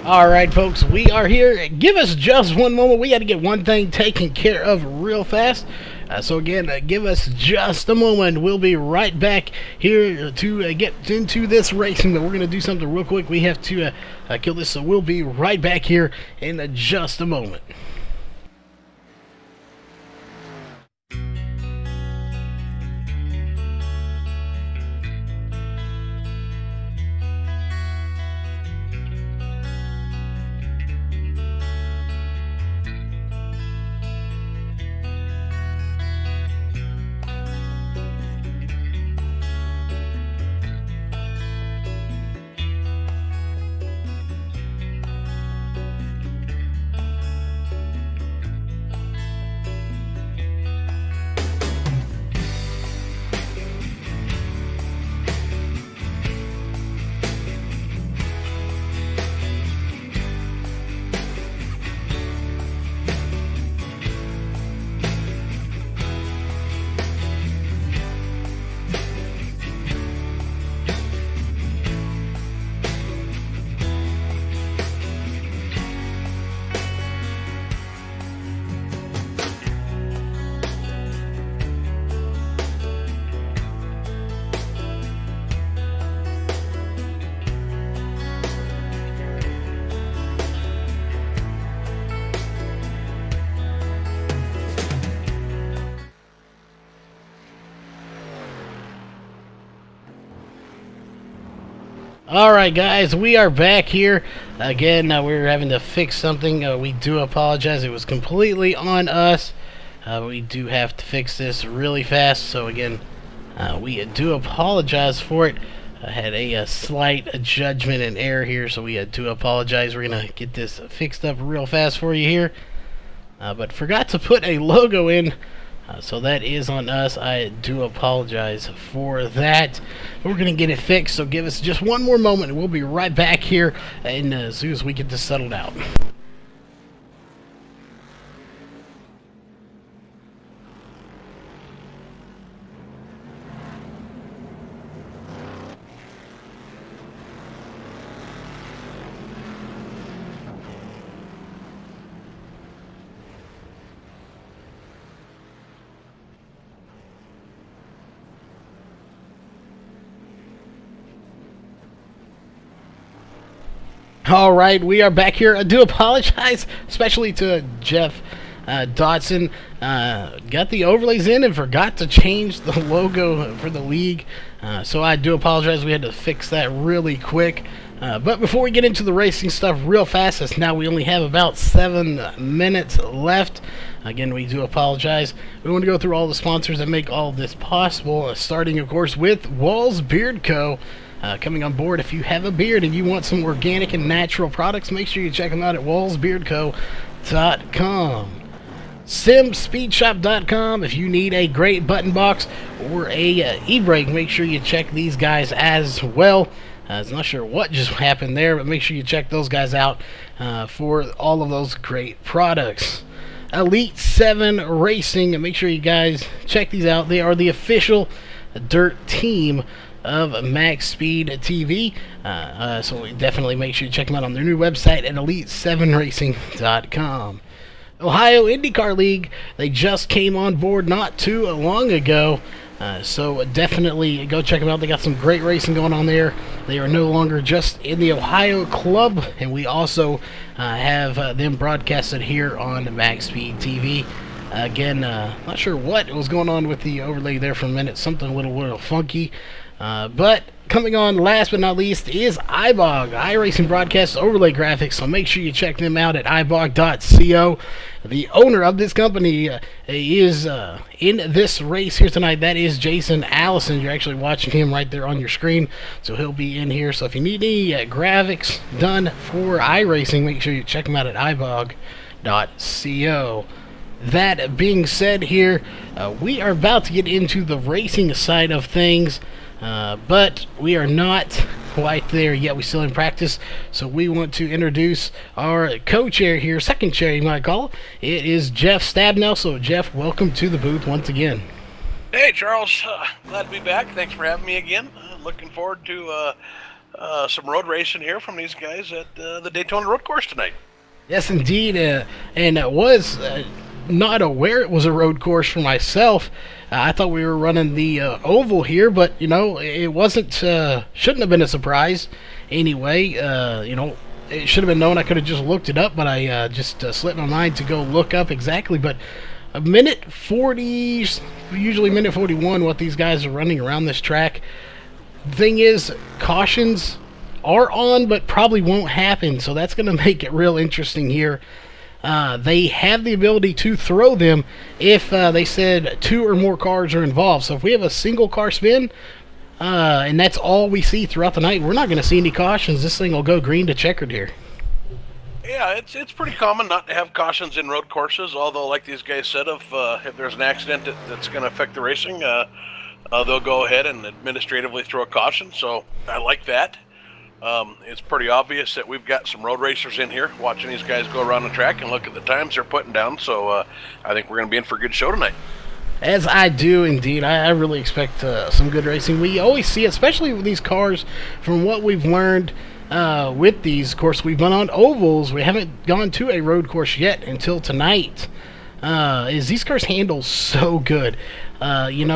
Alright folks, we are here. Give us just one moment. We got to get one thing taken care of real fast. So again, give us just a moment. We'll be right back here to get into this racing, but we're going to do something real quick. We have to kill this, so we'll be right back here in just a moment. Alright guys, we are back here again. We're having to fix something. We do apologize. It was completely on us. We do have to fix this really fast. So again, we do apologize for it. I had a slight judgment and error here, so we do apologize. We're going to get this fixed up real fast for you here. But forgot to put a logo in. So that is on us. I do apologize for that. We're going to get it fixed, so give us just one more moment, and we'll be right back here as soon as we get this settled out. Alright, we are back here. I do apologize, especially to Jeff Dotson. Got the overlays in and forgot to change the logo for the league. So I do apologize. We had to fix that really quick. But before we get into the racing stuff real fast, as now we only have about 7 minutes left. Again, we do apologize. We want to go through all the sponsors that make all this possible, starting, of course, with Walls Beard Co. Coming on board. If you have a beard and you want some organic and natural products, make sure you check them out at wallsbeardco.com. SimSpeedShop.com. If you need a great button box or a e-brake, make sure you check these guys as well. I'm not sure what just happened there, but make sure you check those guys out for all of those great products. Elite 7 Racing, and make sure you guys check these out. They are the official dirt team of MaxSpeedTV. So definitely make sure you check them out on their new website at elite7racing.com. Ohio IndyCar League, they just came on board not too long ago. So definitely go check them out. They got some great racing going on there. They are no longer just in the Ohio club, and we also have them broadcasted here on MaxSpeedTV. Again, not sure what was going on with the overlay there for a minute. Something a little funky. But coming on last but not least is iBog, iRacing Broadcast Overlay Graphics, so make sure you check them out at ibog.co. The owner of this company is in this race here tonight. That is Jason Allison. You're actually watching him right there on your screen, so he'll be in here. So if you need any graphics done for iRacing, make sure you check them out at ibog.co. That being said here, we are about to get into the racing side of things. But we are not quite there yet. We're still in practice, so we want to introduce our co-chair here, second chair you might call it. It is Jeff Stabnell. So Jeff, welcome to the booth once again. Hey Charles, glad to be back. Thanks for having me again. Looking forward to some road racing here from these guys at the Daytona Road Course tonight. Yes, indeed, and it was not aware it was a road course for myself. I thought we were running the oval here, but it wasn't. Shouldn't have been a surprise. Anyway, it should have been known. I could have just looked it up, but I just slipped my mind to go look up exactly. But a minute 40, usually minute 41, what these guys are running around this track. The thing is, cautions are on, but probably won't happen, so that's going to make it real interesting here. They have the ability to throw them if they said 2 or more cars are involved. So if we have a single car spin, and that's all we see throughout the night, we're not going to see any cautions. This thing will go green to checkered here. Yeah, it's pretty common not to have cautions in road courses, although like these guys said, if there's an accident that's going to affect the racing, they'll go ahead and administratively throw a caution, so I like that. It's pretty obvious that we've got some road racers in here watching these guys go around the track and look at the times they're putting down, so I think we're going to be in for a good show tonight. As I do, indeed. I really expect some good racing. We always see, especially with these cars, from what we've learned with these, of course, we've been on ovals. We haven't gone to a road course yet until tonight. Is these cars handle so good. And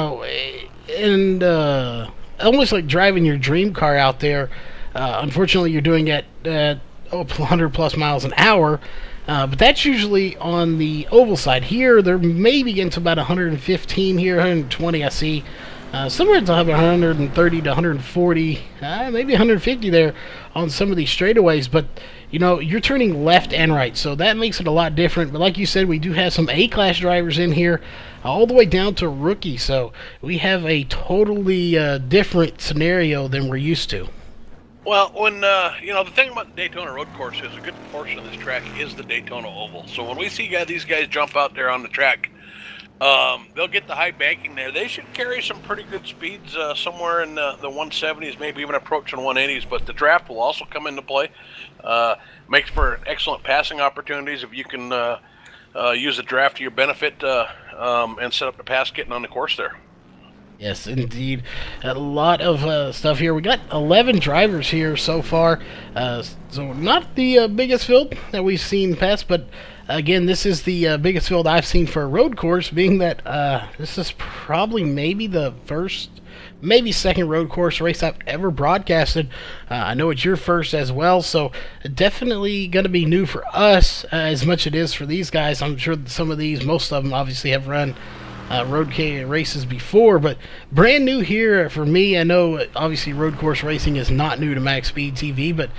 almost like driving your dream car out there. Unfortunately, you're doing it at 100 plus miles an hour, but that's usually on the oval side. Here, they're maybe getting to about 115 here, 120 I see. Somewhere it's 130 to 140, maybe 150 there on some of these straightaways, but you're turning left and right, so that makes it a lot different. But like you said, we do have some A-class drivers in here, all the way down to rookie, so we have a totally different scenario than we're used to. Well, when the thing about the Daytona Road Course is a good portion of this track is the Daytona Oval. So when we see these guys jump out there on the track, they'll get the high banking there. They should carry some pretty good speeds somewhere in the 170s, maybe even approaching 180s. But the draft will also come into play. Makes for excellent passing opportunities if you can use the draft to your benefit and set up the pass getting on the course there. Yes, indeed. A lot of stuff here. We got 11 drivers here so far. So not the biggest field that we've seen past, but again, this is the biggest field I've seen for a road course, being that this is probably maybe the first, maybe second road course race I've ever broadcasted. I know it's your first as well, so definitely going to be new for us as much it is for these guys. I'm sure some of these, most of them obviously have run road races before, but brand new here for me. I know obviously road course racing is not new to MaxSpeedTV, but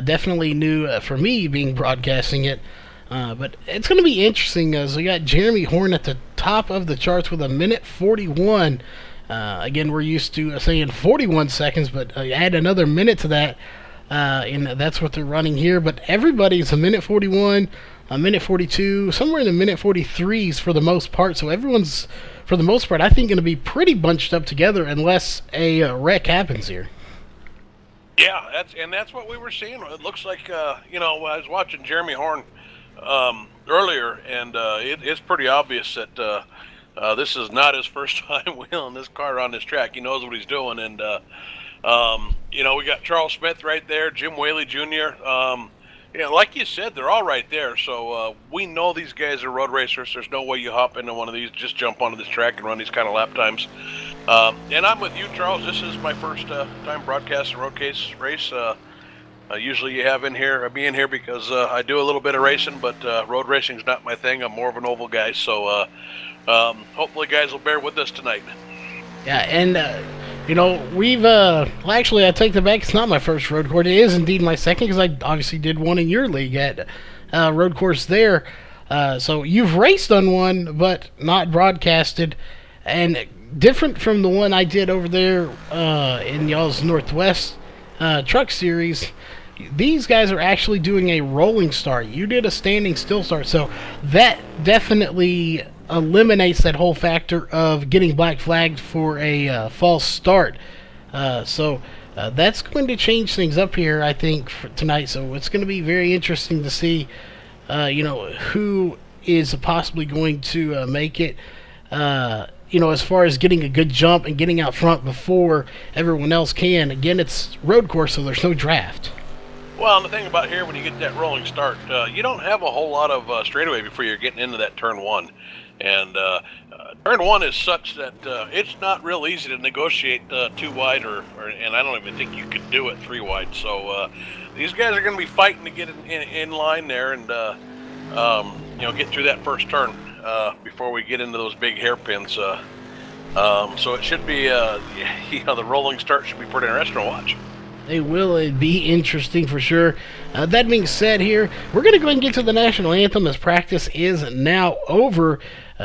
definitely new for me being broadcasting it. But it's going to be interesting as we got Jeremy Horn at the top of the charts with a minute 41. Again, we're used to saying 41 seconds, but add another minute to that, and that's what they're running here. But everybody's a minute 41, a minute 42, somewhere in the minute 43s for the most part. So everyone's, for the most part, I think going to be pretty bunched up together unless a wreck happens here. Yeah, that's what we were seeing. It looks like I was watching Jeremy Horn earlier, and it's pretty obvious that this is not his first time wheeling this car on this track. He knows what he's doing, and we got Charles Smith right there, Jim Whaley Jr. Like you said, they're all right there. So we know these guys are road racers. There's no way you hop into one of these, just jump onto this track and run these kind of lap times. And I'm with you, Charles. This is my first time broadcasting a road case race. Usually you have me in here because I do a little bit of racing, but road racing's not my thing. I'm more of an oval guy. So hopefully guys will bear with us tonight. Yeah, and we've actually I take that back. It's not my first road course. It is indeed my second, because I obviously did one in your league at road course there. So you've raced on one, but not broadcasted, and different from the one I did over there in y'all's Northwest Truck Series. These guys are actually doing a rolling start. You did a standing still start, so that definitely eliminates that whole factor of getting black flagged for a false start. So that's going to change things up here, I think, for tonight. So it's going to be very interesting to see, who is possibly going to make it. as far as getting a good jump and getting out front before everyone else can. Again, it's road course, so there's no draft. Well, and the thing about here, when you get that rolling start, you don't have a whole lot of straightaway before you're getting into that turn one. And turn one is such that it's not real easy to negotiate too wide, and I don't even think you could do it 3 wide. So these guys are going to be fighting to get in line there and get through that first turn before we get into those big hairpins. So it should be the rolling start should be pretty interesting to watch. They will be interesting for sure. That being said here, we're going to go ahead and get to the national anthem as practice is now over.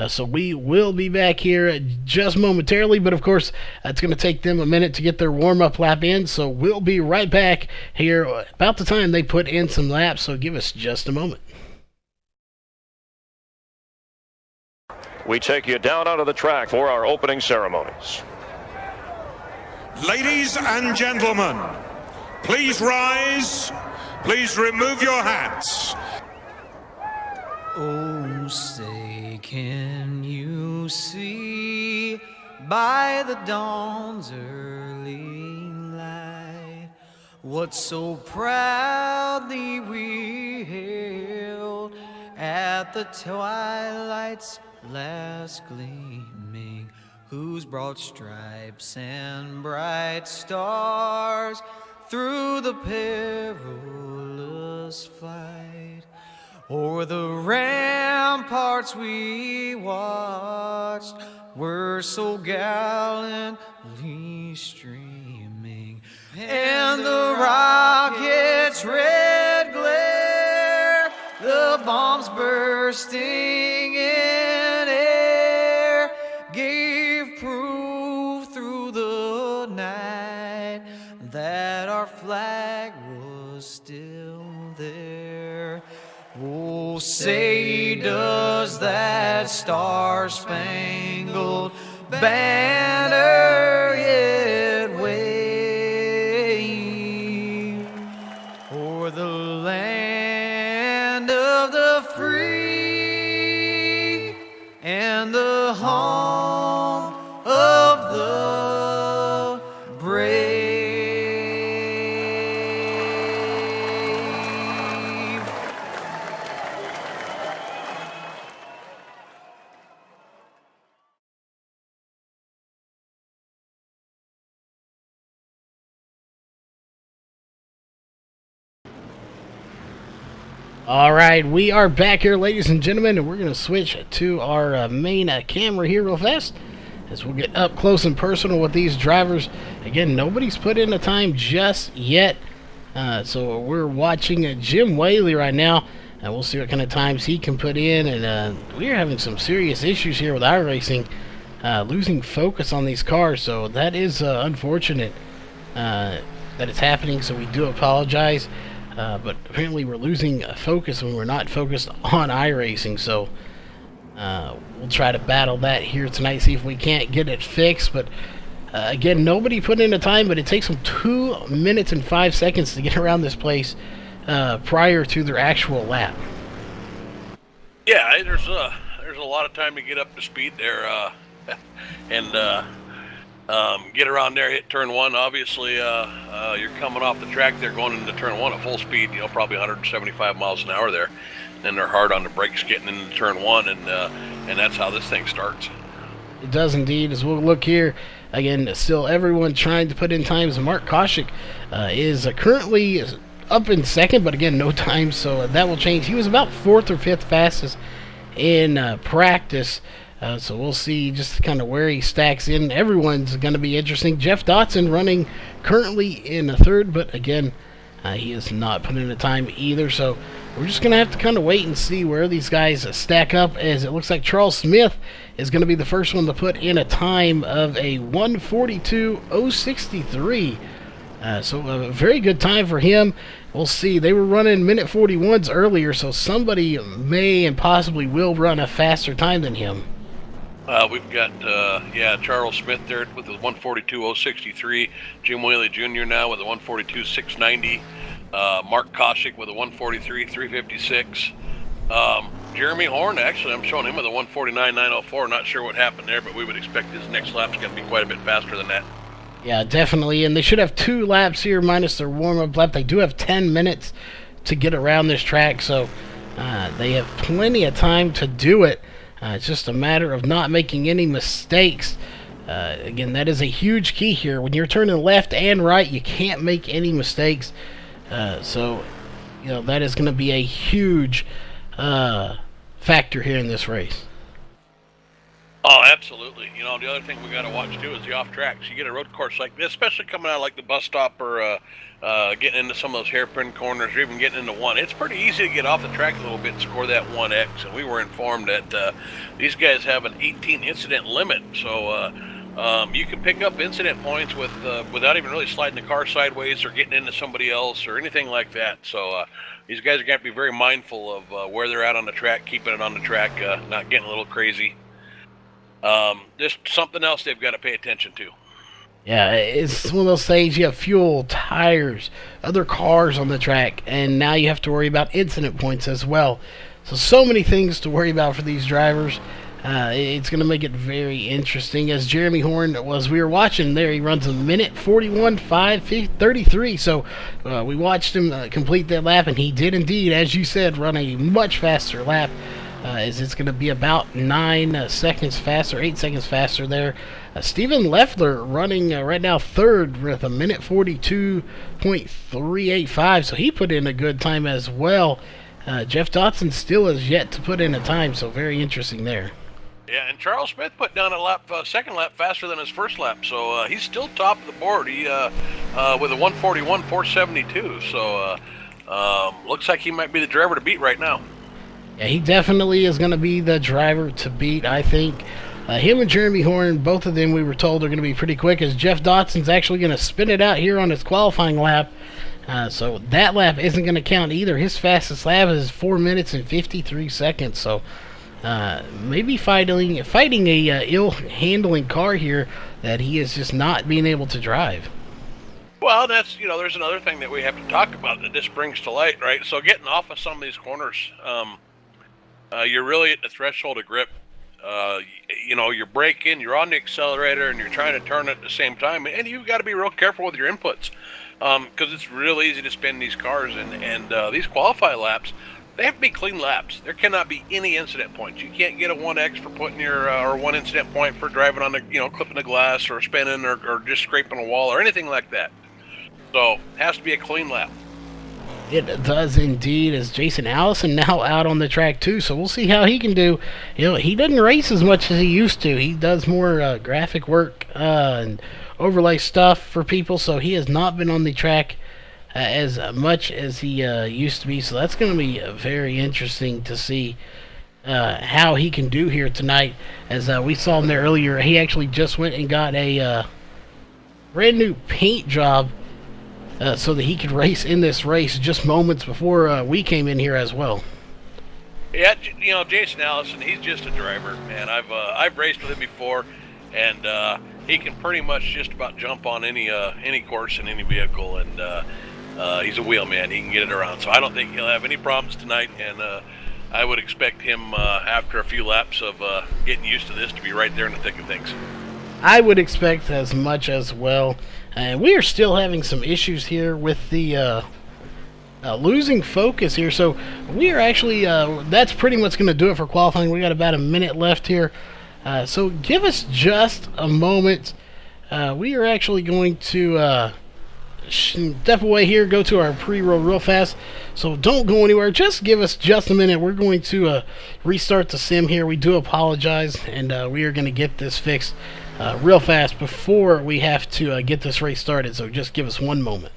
So we will be back here just momentarily, but of course it's going to take them a minute to get their warm-up lap in, so we'll be right back here about the time they put in some laps, so give us just a moment. We take you down onto the track for our opening ceremonies. Ladies and gentlemen, please rise. Please remove your hats. Oh, say, can you see by the dawn's early light what so proudly we hailed at the twilight's last gleaming, whose broad stripes and bright stars through the perilous fight o'er the ramparts we watched were so gallantly streaming, and the rocket's red glare, the bombs bursting in air, gave proof through the night that our flag was still there. Oh, say, does that star-spangled banner yet wave o'er the land of the free and the home of the brave? All right, we are back here, ladies and gentlemen, and we're going to switch to our main camera here real fast as we'll get up close and personal with these drivers. Again, nobody's put in a time just yet, so we're watching Jim Whaley right now, and we'll see what kind of times he can put in. And we're having some serious issues here with iRacing, losing focus on these cars, so that is unfortunate that it's happening, so we do apologize. But apparently we're losing focus when we're not focused on iRacing, so we'll try to battle that here tonight, see if we can't get it fixed. But again, nobody put in a time, but it takes them 2 minutes and 5 seconds to get around this place prior to their actual lap. Yeah, there's a lot of time to get up to speed there, and get around there, hit turn one. Obviously, you're coming off the track there, going into turn one at full speed, probably 175 miles an hour there. And they're hard on the brakes getting into turn one, and that's how this thing starts. It does indeed. As we'll look here, again, still everyone trying to put in times. Mark Koshik is currently up in second, but again, no time, so that will change. He was about 4th or 5th fastest in practice. So we'll see just kind of where he stacks in. Everyone's going to be interesting. Jeff Dotson running currently in 3rd, but again, he is not putting in a time either. So we're just going to have to kind of wait and see where these guys stack up, as it looks like Charles Smith is going to be the first one to put in a time of a 1:42.063. So a very good time for him. We'll see. They were running minute 41s earlier, so somebody may and possibly will run a faster time than him. We've got, Charles Smith there with the 1:42.063. Jim Whaley Jr. now with a 1:42.690. Mark Koshik with a 1:43.356. Jeremy Horn, actually, I'm showing him with a 149.904. Not sure what happened there, but we would expect his next lap's going to be quite a bit faster than that. Yeah, definitely. And they should have 2 laps here minus their warm-up lap. They do have 10 minutes to get around this track, so they have plenty of time to do it. It's just a matter of not making any mistakes. Again, that is a huge key here. When you're turning left and right, you can't make any mistakes. So, that is going to be a huge factor here in this race. Oh, absolutely. The other thing we got to watch too is the off tracks. You get a road course like this, especially coming out like the bus stop or getting into some of those hairpin corners or even getting into one. It's pretty easy to get off the track a little bit and score that 1X. And we were informed that these guys have an 18 incident limit, so you can pick up incident points without even really sliding the car sideways or getting into somebody else or anything like that. So these guys are going to be very mindful of where they're at on the track, keeping it on the track, not getting a little crazy. There's something else they've got to pay attention to. Yeah, it's one of those things. You have fuel, tires, other cars on the track, and now you have to worry about incident points as well. So many things to worry about for these drivers. It's going to make it very interesting. As Jeremy Horn we were watching there, he runs a minute 41.533. So we watched him complete that lap, and he did indeed, as you said, run a much faster lap. As it's going to be about 9 seconds faster, 8 seconds faster there. Steven Leffler running right now third with a minute 42.385, so he put in a good time as well. Jeff Dotson still has yet to put in a time, so very interesting there. Yeah, and Charles Smith put down a second lap faster than his first lap, so he's still top of the board. He with a 141.472, so looks like he might be the driver to beat right now. Yeah, he definitely is going to be the driver to beat, I think. Him and Jeremy Horn, both of them we were told are going to be pretty quick, as Jeff Dotson's actually going to spin it out here on his qualifying lap. So that lap isn't going to count either. His fastest lap is 4 minutes and 53 seconds. So maybe fighting a ill-handling car here that he is just not being able to drive. Well, that's, there's another thing that we have to talk about that this brings to light, right? So getting off of some of these corners, you're really at the threshold of grip. You're braking, you're on the accelerator, and you're trying to turn at the same time, and you've got to be real careful with your inputs, because it's real easy to spin these cars, and these qualify laps, they have to be clean laps. There cannot be any incident points. You can't get a 1X for putting your or 1 incident point for driving on the clipping the glass or spinning or just scraping a wall or anything like that. So it has to be a clean lap. It does indeed, as Jason Allison now out on the track too, so we'll see how he can do. He doesn't race as much as he used to. He does more graphic work and overlay stuff for people, so he has not been on the track as much as he used to be, so that's going to be very interesting to see how he can do here tonight. As we saw him there earlier, he actually just went and got a brand new paint job so that he could race in this race just moments before we came in here as well. Yeah, Jason Allison, he's just a driver, man. I've raced with him before, and he can pretty much just about jump on any course in any vehicle, and he's a wheelman. He can get it around, so I don't think he'll have any problems tonight, and I would expect him after a few laps of getting used to this to be right there in the thick of things. I would expect as much as well. And we are still having some issues here with the losing focus here. So we are actually, that's pretty much going to do it for qualifying. We got about a minute left here. So give us just a moment. We are actually going to step away here, go to our pre-roll real fast. So don't go anywhere. Just give us just a minute. We're going to restart the sim here. We do apologize, and we are going to get this fixed real fast before we have to get this race started. So just give us one moment.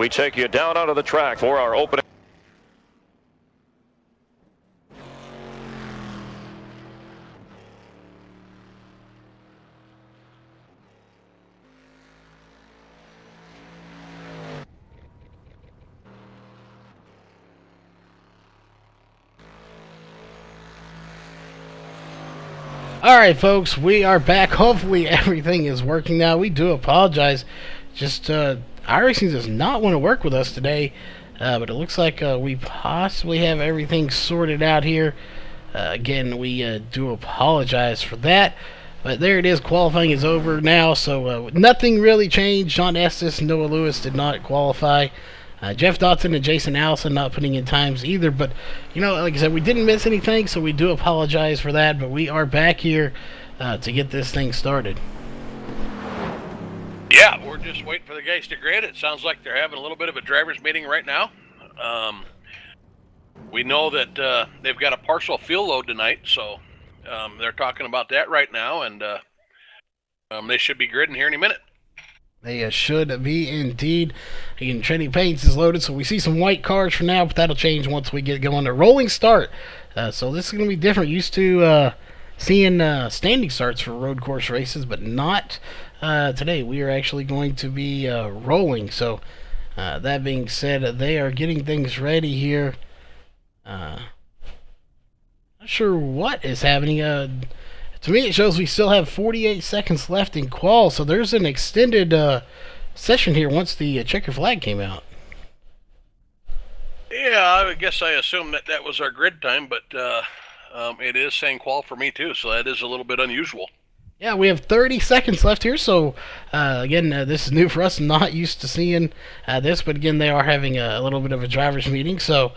We take you down onto the track for our opening. Alright folks, we are back. Hopefully everything is working now. We do apologize. Just, iRacing does not want to work with us today. But it looks like we possibly have everything sorted out here. Again, we do apologize for that. But there it is. Qualifying is over now. So nothing really changed. John Estes and Noah Lewis did not qualify. Jeff Dotson and Jason Allison not putting in times either. But, you know, like I said, we didn't miss anything, so we do apologize for that. But we are back here to get this thing started. Yeah, we're just waiting for the guys to grid. It sounds like they're having a little bit of a driver's meeting right now. We know that they've got a partial fuel load tonight, so they're talking about that right now, and they should be gridding here any minute. They should be indeed. Again, Trinity Paints is loaded, so we see some white cars for now, but that'll change once we get going. A rolling start, so this is going to be different. Used to seeing standing starts for road course races, but not today. We are actually going to be rolling. So that being said, they are getting things ready here. Not sure what is happening. To me, it shows we still have 48 seconds left in qual, so there's an extended session here once the checker flag came out. Yeah, I guess I assumed that was our grid time, but it is saying qual for me too, so that is a little bit unusual. Yeah, we have 30 seconds left here, so again, this is new for us. Not used to seeing this, but again, they are having a little bit of a driver's meeting, so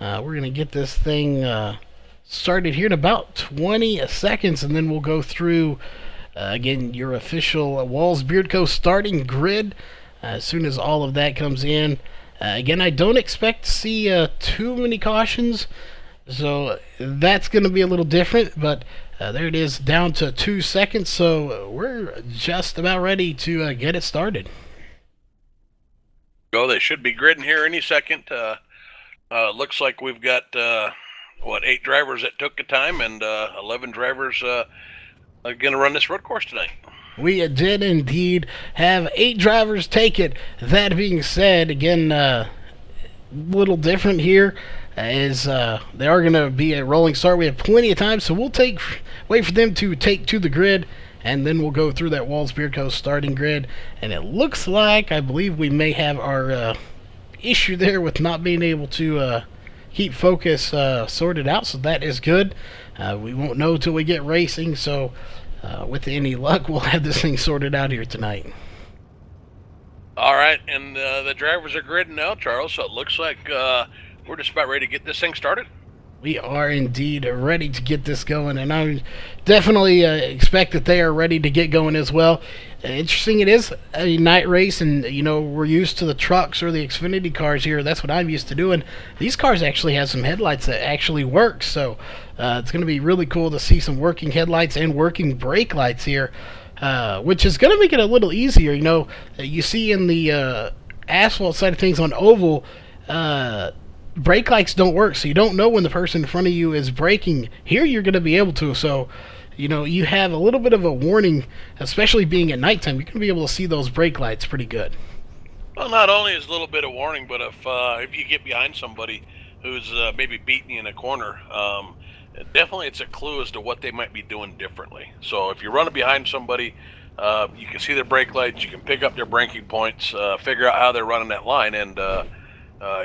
we're going to get this thing started here in about 20 seconds, and then we'll go through again your official Walls Beard Co. starting grid as soon as all of that comes in. Again, I don't expect to see too many cautions, so that's going to be a little different, but there it is, down to 2 seconds, so we're just about ready to get it started. Go, they should be gridding here any second. Looks like we've got 8 drivers that took the time, and 11 drivers are going to run this road course tonight. We did indeed have 8 drivers take it. That being said, again, a little different here, as they are going to be a rolling start. We have plenty of time, so we'll wait for them to take to the grid, and then we'll go through that Walls Beard Co. starting grid. And it looks like, I believe we may have our issue there with not being able to keep focus sorted out, so that is good. We won't know till we get racing, so with any luck, we'll have this thing sorted out here tonight. All right, and the drivers are gridding now, Charles, so it looks like we're just about ready to get this thing started. We are indeed ready to get this going, and I definitely expect that they are ready to get going as well. Interesting, it is a night race, and you know, we're used to the trucks or the Xfinity cars here. That's what I'm used to doing. These cars actually have some headlights that actually work, so it's going to be really cool to see some working headlights and working brake lights here, which is going to make it a little easier. You know, you see in the asphalt side of things on oval, brake lights don't work, so you don't know when the person in front of you is braking. Here you're going to be able to, so you know, you have a little bit of a warning, especially being at nighttime. You're going to be able to see those brake lights pretty good. Well, not only is a little bit of warning, but if you get behind somebody who's maybe beating you in a corner, definitely it's a clue as to what they might be doing differently. So if you're running behind somebody, you can see their brake lights, you can pick up their braking points, figure out how they're running that line, and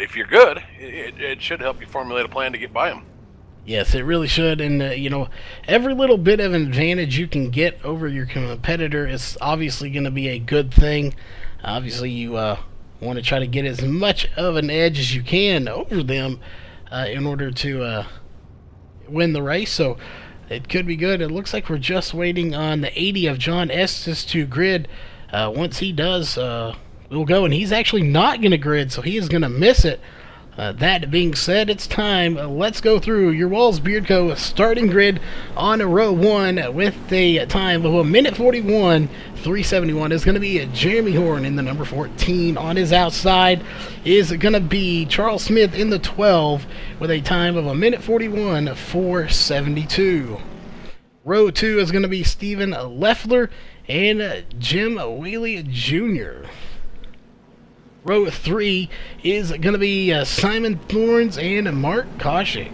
if you're good, it should help you formulate a plan to get by them. Yes, it really should, and you know, every little bit of an advantage you can get over your competitor is obviously going to be a good thing. Obviously, you want to try to get as much of an edge as you can over them in order to win the race, so it could be good. It looks like we're just waiting on the 80 of John Estes to grid. Once he does, we'll go, and he's actually not going to grid, so he is going to miss it. That being said, it's time. Let's go through your Walls Beard Co. starting grid on row 1 with a time of 1:41.371. Is going to be Jeremy Horn in the number 14. On his outside is going to be Charles Smith in the 12 with a time of 1:41.472. Row 2 is going to be Stephen Leffler and Jim Whaley Jr. Row 3 is going to be Simon Thorns and Mark Koshik.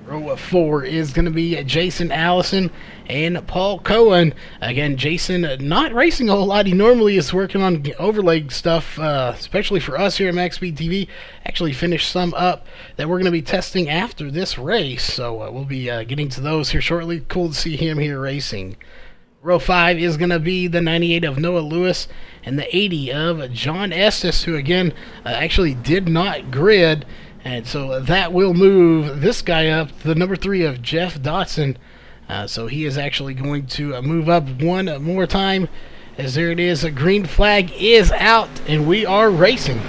Row 4 is going to be Jason Allison and Paul Cohen. Again, Jason not racing a whole lot. He normally is working on overlay stuff, especially for us here at MaxSpeedTV. Actually finished some up that we're going to be testing after this race, so we'll be getting to those here shortly. Cool to see him here racing. Row 5 is going to be the 98 of Noah Lewis and the 80 of John Estes, who again actually did not grid, and so that will move this guy up to the number 3 of Jeff Dotson. So he is actually going to move up one more time, as there it is, a green flag is out and we are racing.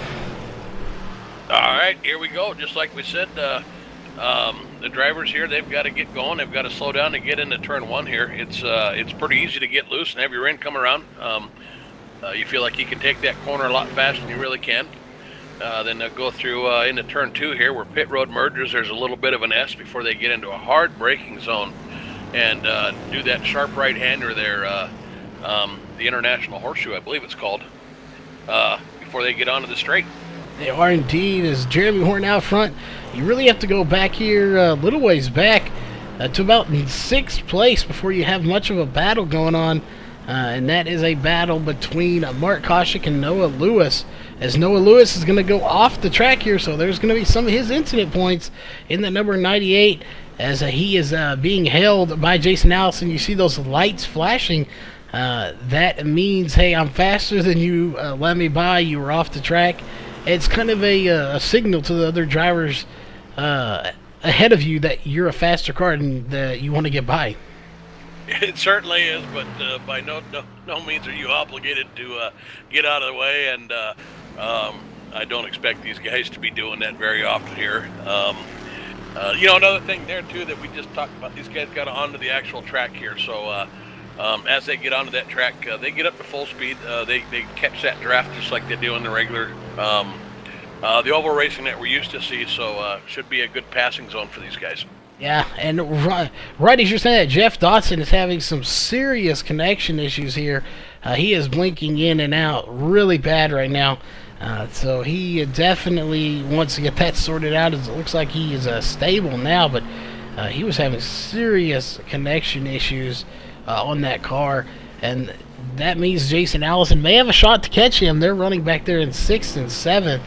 All right, here we go. Just like we said, the drivers here, they've got to get going. They've got to slow down to get into turn 1 here. It's pretty easy to get loose and have your end come around. You feel like you can take that corner a lot faster than you really can. Then they'll go through into turn 2 here where pit road mergers. There's a little bit of an S before they get into a hard braking zone and do that sharp right-hander there, the International Horseshoe, I believe it's called, before they get onto the straight. They are indeed, as Jeremy Horn out front. You really have to go back here a little ways back to about in 6th place before you have much of a battle going on. And that is a battle between Mark Koshik and Noah Lewis, as Noah Lewis is going to go off the track here, so there's going to be some of his incident points in the number 98 as he is being held by Jason Allison. You see those lights flashing. That means, hey, I'm faster than you, let me by, you were off the track. It's kind of a signal to the other drivers ahead of you that you're a faster car and that you want to get by. It certainly is, but by no means are you obligated to get out of the way, and I don't expect these guys to be doing that very often here. Another thing there, too, that we just talked about, these guys got onto the actual track here, so as they get onto that track, they get up to full speed. They catch that draft just like they do in the regular, the oval racing that we're used to see, so should be a good passing zone for these guys. Yeah, and right as you're saying that, Jeff Dotson is having some serious connection issues here. He is blinking in and out really bad right now. So he definitely wants to get that sorted out. It looks like he is stable now, but he was having serious connection issues on that car. And that means Jason Allison may have a shot to catch him. They're running back there in 6th and 7th.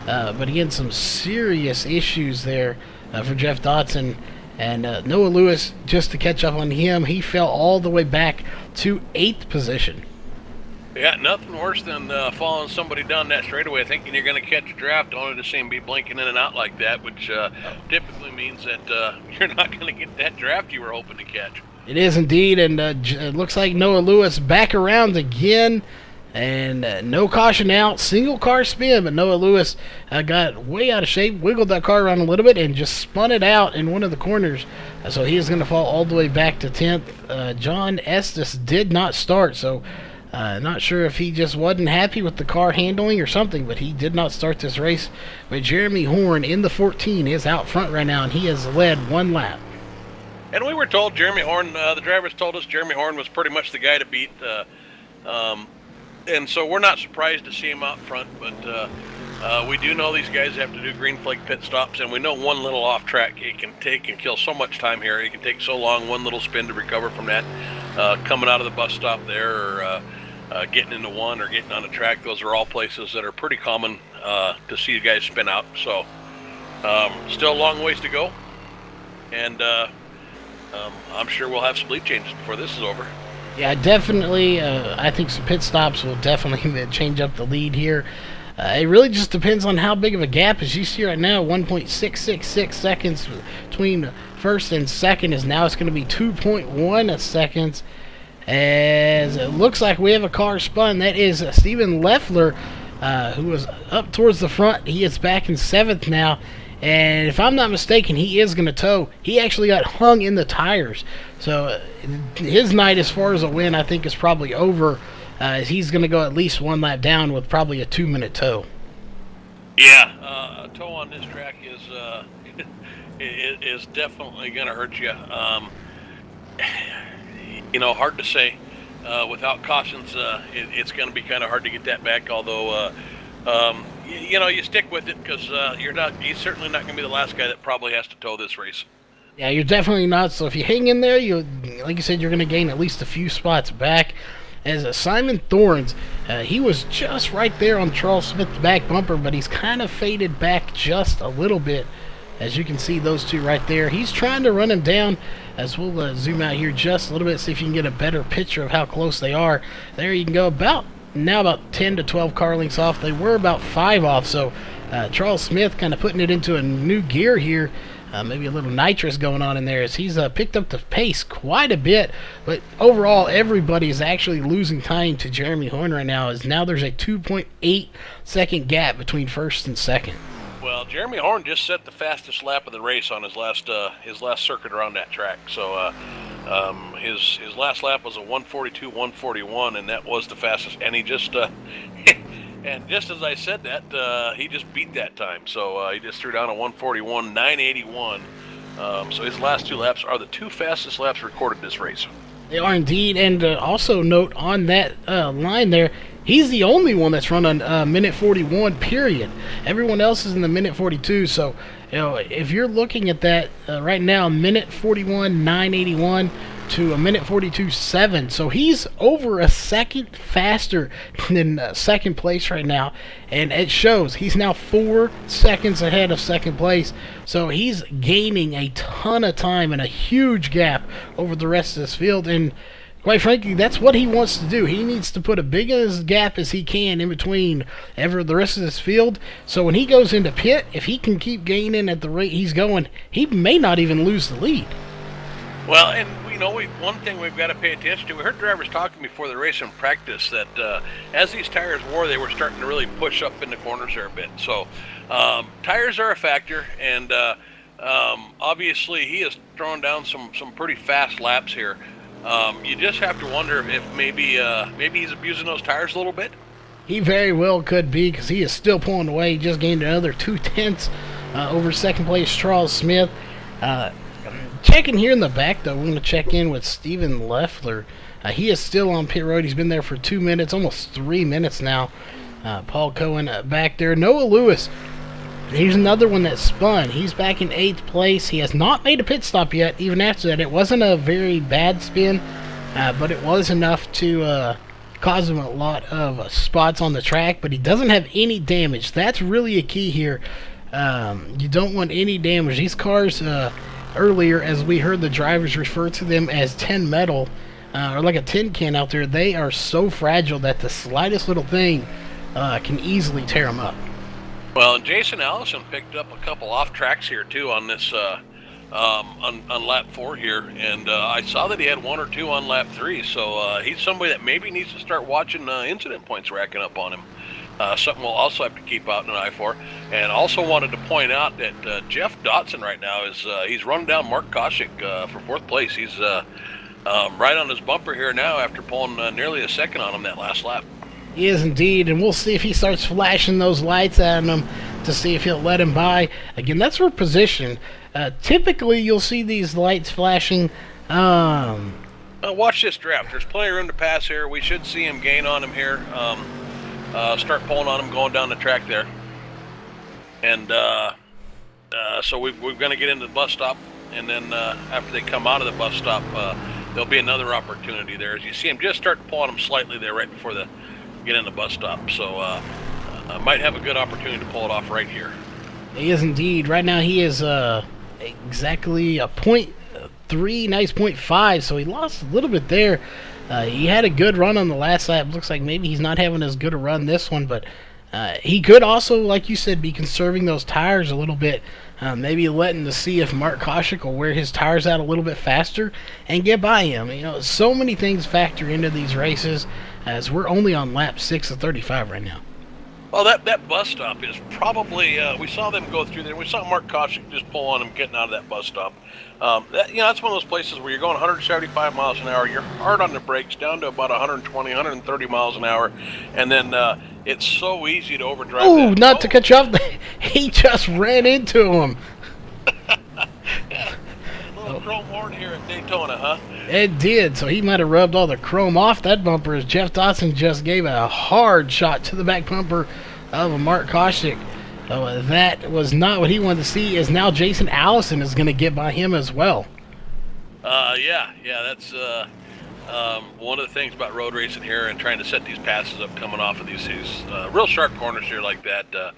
But again, some serious issues there for Jeff Dotson. And Noah Lewis, just to catch up on him, he fell all the way back to 8th position. Yeah, nothing worse than following somebody down that straightaway thinking you're going to catch a draft only to see him be blinking in and out like that, which typically means that you're not going to get that draft you were hoping to catch. It is indeed, and it looks like Noah Lewis back around again. And no caution out, single car spin, but Noah Lewis got way out of shape, wiggled that car around a little bit, and just spun it out in one of the corners. So he is going to fall all the way back to 10th. John Estes did not start, so not sure if he just wasn't happy with the car handling or something, but he did not start this race. But Jeremy Horn in the 14 is out front right now, and he has led one lap. And we were told Jeremy Horn, the drivers told us Jeremy Horn was pretty much the guy to beat. And so we're not surprised to see him out front, but we do know these guys have to do green flag pit stops, and we know one little off track it can take and kill so much time here. It can take so long, one little spin to recover from that, coming out of the bus stop there, or getting into one or getting on the track. Those are all places that are pretty common to see guys spin out. So still a long ways to go, and I'm sure we'll have some lead changes before this is over. Yeah, definitely. I think some pit stops will definitely change up the lead here. It really just depends on how big of a gap. As you see right now, 1.666 seconds between first and second is now it's going to be 2.1 seconds. As it looks like we have a car spun. That is Stephen Leffler who was up towards the front. He is back in 7th now. And if I'm not mistaken, he is going to tow. He actually got hung in the tires. So his night as far as a win, I think, is probably over. As he's going to go at least one lap down with probably a 2-minute tow. Yeah, a tow on this track is definitely going to hurt you. Hard to say. Without cautions, it's going to be kind of hard to get that back. Although, you stick with it because he's certainly not going to be the last guy that probably has to tow this race. Yeah, you're definitely not. So if you hang in there, like you said, you're going to gain at least a few spots back. As Simon Thorns, he was just right there on Charles Smith's back bumper, but he's kind of faded back just a little bit. As you can see, those two right there. He's trying to run him down. As we'll zoom out here just a little bit, see if you can get a better picture of how close they are. There you can go about 10 to 12 car lengths off. They were about 5 off, so Charles Smith kind of putting it into a new gear here. Maybe a little nitrous going on in there as he's picked up the pace quite a bit. But overall, everybody is actually losing time to Jeremy Horn right now, as now there's a 2.8 second gap between first and second. Well, Jeremy Horn just set the fastest lap of the race on his last circuit around that track. So his last lap was a 1:42.141, and that was the fastest. And he just and just as I said that, he just beat that time. So he just threw down a 1:41.981. So his last 2 laps are the 2 fastest laps recorded this race. They are indeed, and also note on that line there, he's the only one that's run on minute 41, period. Everyone else is in the minute 42, so if you're looking at that right now, minute 41.981 to a minute 42.7, so he's over a second faster than second place right now, and it shows. He's now 4 seconds ahead of second place, so he's gaining a ton of time and a huge gap over the rest of this field, and quite frankly, that's what he wants to do. He needs to put a big as gap as he can in between the rest of this field. So when he goes into pit, if he can keep gaining at the rate he's going, he may not even lose the lead. Well, and one thing we've got to pay attention to, we heard drivers talking before the race in practice that as these tires wore, they were starting to really push up in the corners there a bit. So tires are a factor, and obviously he is throwing down some pretty fast laps here. You just have to wonder if maybe he's abusing those tires a little bit. He very well could be, because he is still pulling away. He just gained another 2/10 over second place Charles Smith. Checking here in the back, though, we're going to check in with Steven Leffler. He is still on pit road. He's been there for 2 minutes, almost 3 minutes now. Paul Cohen back there. Noah Lewis, here's another one that spun. He's back in 8th place. He has not made a pit stop yet. Even after that, it wasn't a very bad spin, but it was enough to cause him a lot of spots on the track, but he doesn't have any damage. That's really a key here. You don't want any damage. These cars, earlier, as we heard the drivers refer to them as tin metal, or like a tin can out there, they are so fragile that the slightest little thing can easily tear them up. Well, and Jason Allison picked up a couple off tracks here too on this on lap 4 here, and I saw that he had 1 or 2 on lap 3. So he's somebody that maybe needs to start watching incident points racking up on him. Something we'll also have to keep out an eye for. And also wanted to point out that Jeff Dotson right now is he's running down Mark Koshik for 4th place. He's right on his bumper here now after pulling nearly a second on him that last lap. He is indeed, and we'll see if he starts flashing those lights at him to see if he'll let him by. Again, that's for position. Typically, you'll see these lights flashing. Watch this draft. There's plenty of room to pass here. We should see him gain on him here. Start pulling on him going down the track there. And so we're going to get into the bus stop, and then after they come out of the bus stop, there'll be another opportunity there. As you see him just start pulling him slightly there right before the get in the bus stop. So might have a good opportunity to pull it off right here. He is indeed. Right now he is exactly a 0.3, nice 0.5, so he lost a little bit there. He had a good run on the last lap. Looks like maybe he's not having as good a run this one, but he could also, like you said, be conserving those tires a little bit. Maybe letting to see if Mark Koshik will wear his tires out a little bit faster and get by him. So many things factor into these races, as we're only on lap 6 of 35 right now. Well, that bus stop is probably, we saw them go through there. We saw Mark Koshik just pull on him getting out of that bus stop. That's one of those places where you're going 175 miles an hour. You're hard on the brakes, down to about 120, 130 miles an hour. And then it's so easy to overdrive. Oh, not to cut you off. He just ran into him. Yeah. Little chrome horn here at Daytona, huh? It did, so he might have rubbed all the chrome off that bumper as Jeff Dotson just gave a hard shot to the back bumper of a Mark Koshik. That was not what he wanted to see, as now Jason Allison is going to get by him as well. Yeah, that's one of the things about road racing here and trying to set these passes up coming off of these real sharp corners here like that.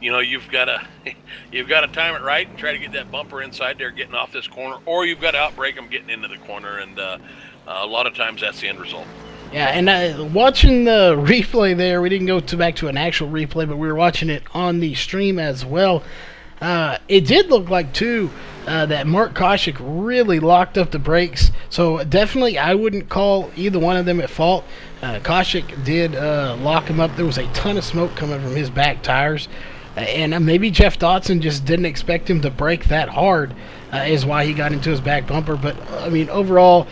You've got to time it right and try to get that bumper inside there getting off this corner, or you've got to outbrake them getting into the corner, and a lot of times that's the end result. Yeah, and watching the replay there, we didn't go back to an actual replay, but we were watching it on the stream as well. It did look like, too, that Mark Koshik really locked up the brakes. So definitely I wouldn't call either one of them at fault. Koshik did lock him up. There was a ton of smoke coming from his back tires. And maybe Jeff Dotson just didn't expect him to brake that hard is why he got into his back bumper. But, I mean, overall,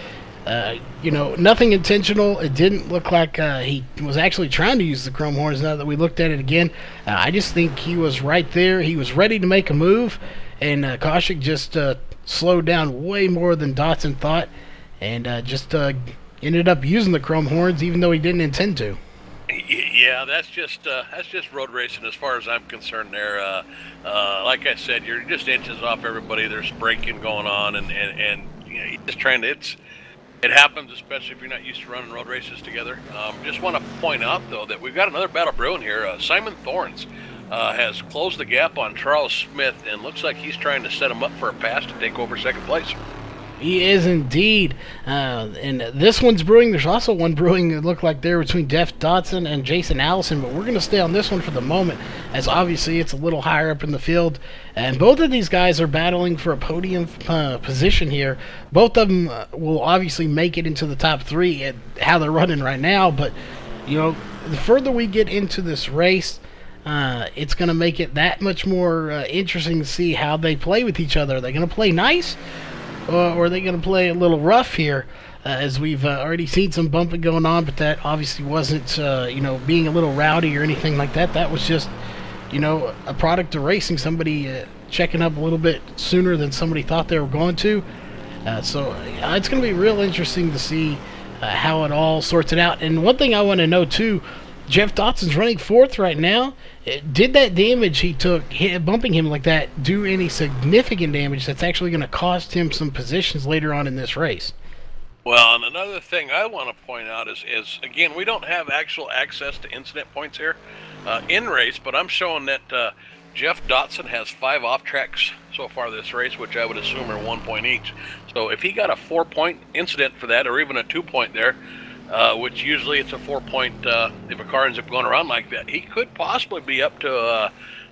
nothing intentional. It didn't look like he was actually trying to use the chrome horns now that we looked at it again. I just think he was right there. He was ready to make a move, and Koshik just slowed down way more than Dotson thought, and just ended up using the chrome horns even though he didn't intend to. Yeah, that's just road racing as far as I'm concerned there. Like I said, you're just inches off everybody. There's braking going on, and you're just trying to, it happens, especially if you're not used to running road races together. Just want to point out, though, that we've got another battle brewing here. Simon Thorns has closed the gap on Charles Smith, and looks like he's trying to set him up for a pass to take over second place. He is indeed. And this one's brewing. There's also one brewing that looked like there between Jeff Dotson and Jason Allison, but we're going to stay on this one for the moment, as obviously it's a little higher up in the field. And both of these guys are battling for a podium position here. Both of them will obviously make it into the top three at how they're running right now, but, the further we get into this race, it's going to make it that much more interesting to see how they play with each other. Are they going to play nice? Or are they going to play a little rough here, as we've already seen some bumping going on, but that obviously wasn't, being a little rowdy or anything like that. That was just, a product of racing, somebody checking up a little bit sooner than somebody thought they were going to. So it's going to be real interesting to see how it all sorts it out. And one thing I want to know, too, Jeff Dotson's running fourth right now. Did that damage he took, bumping him like that, do any significant damage that's actually going to cost him some positions later on in this race? Well, and another thing I want to point out is again, we don't have actual access to incident points here in race, but I'm showing that Jeff Dotson has 5 off tracks so far this race, which I would assume are 1 point each. So if he got a 4-point incident for that, or even a 2-point there, which usually it's a 4-point if a car ends up going around like that, he could possibly be up to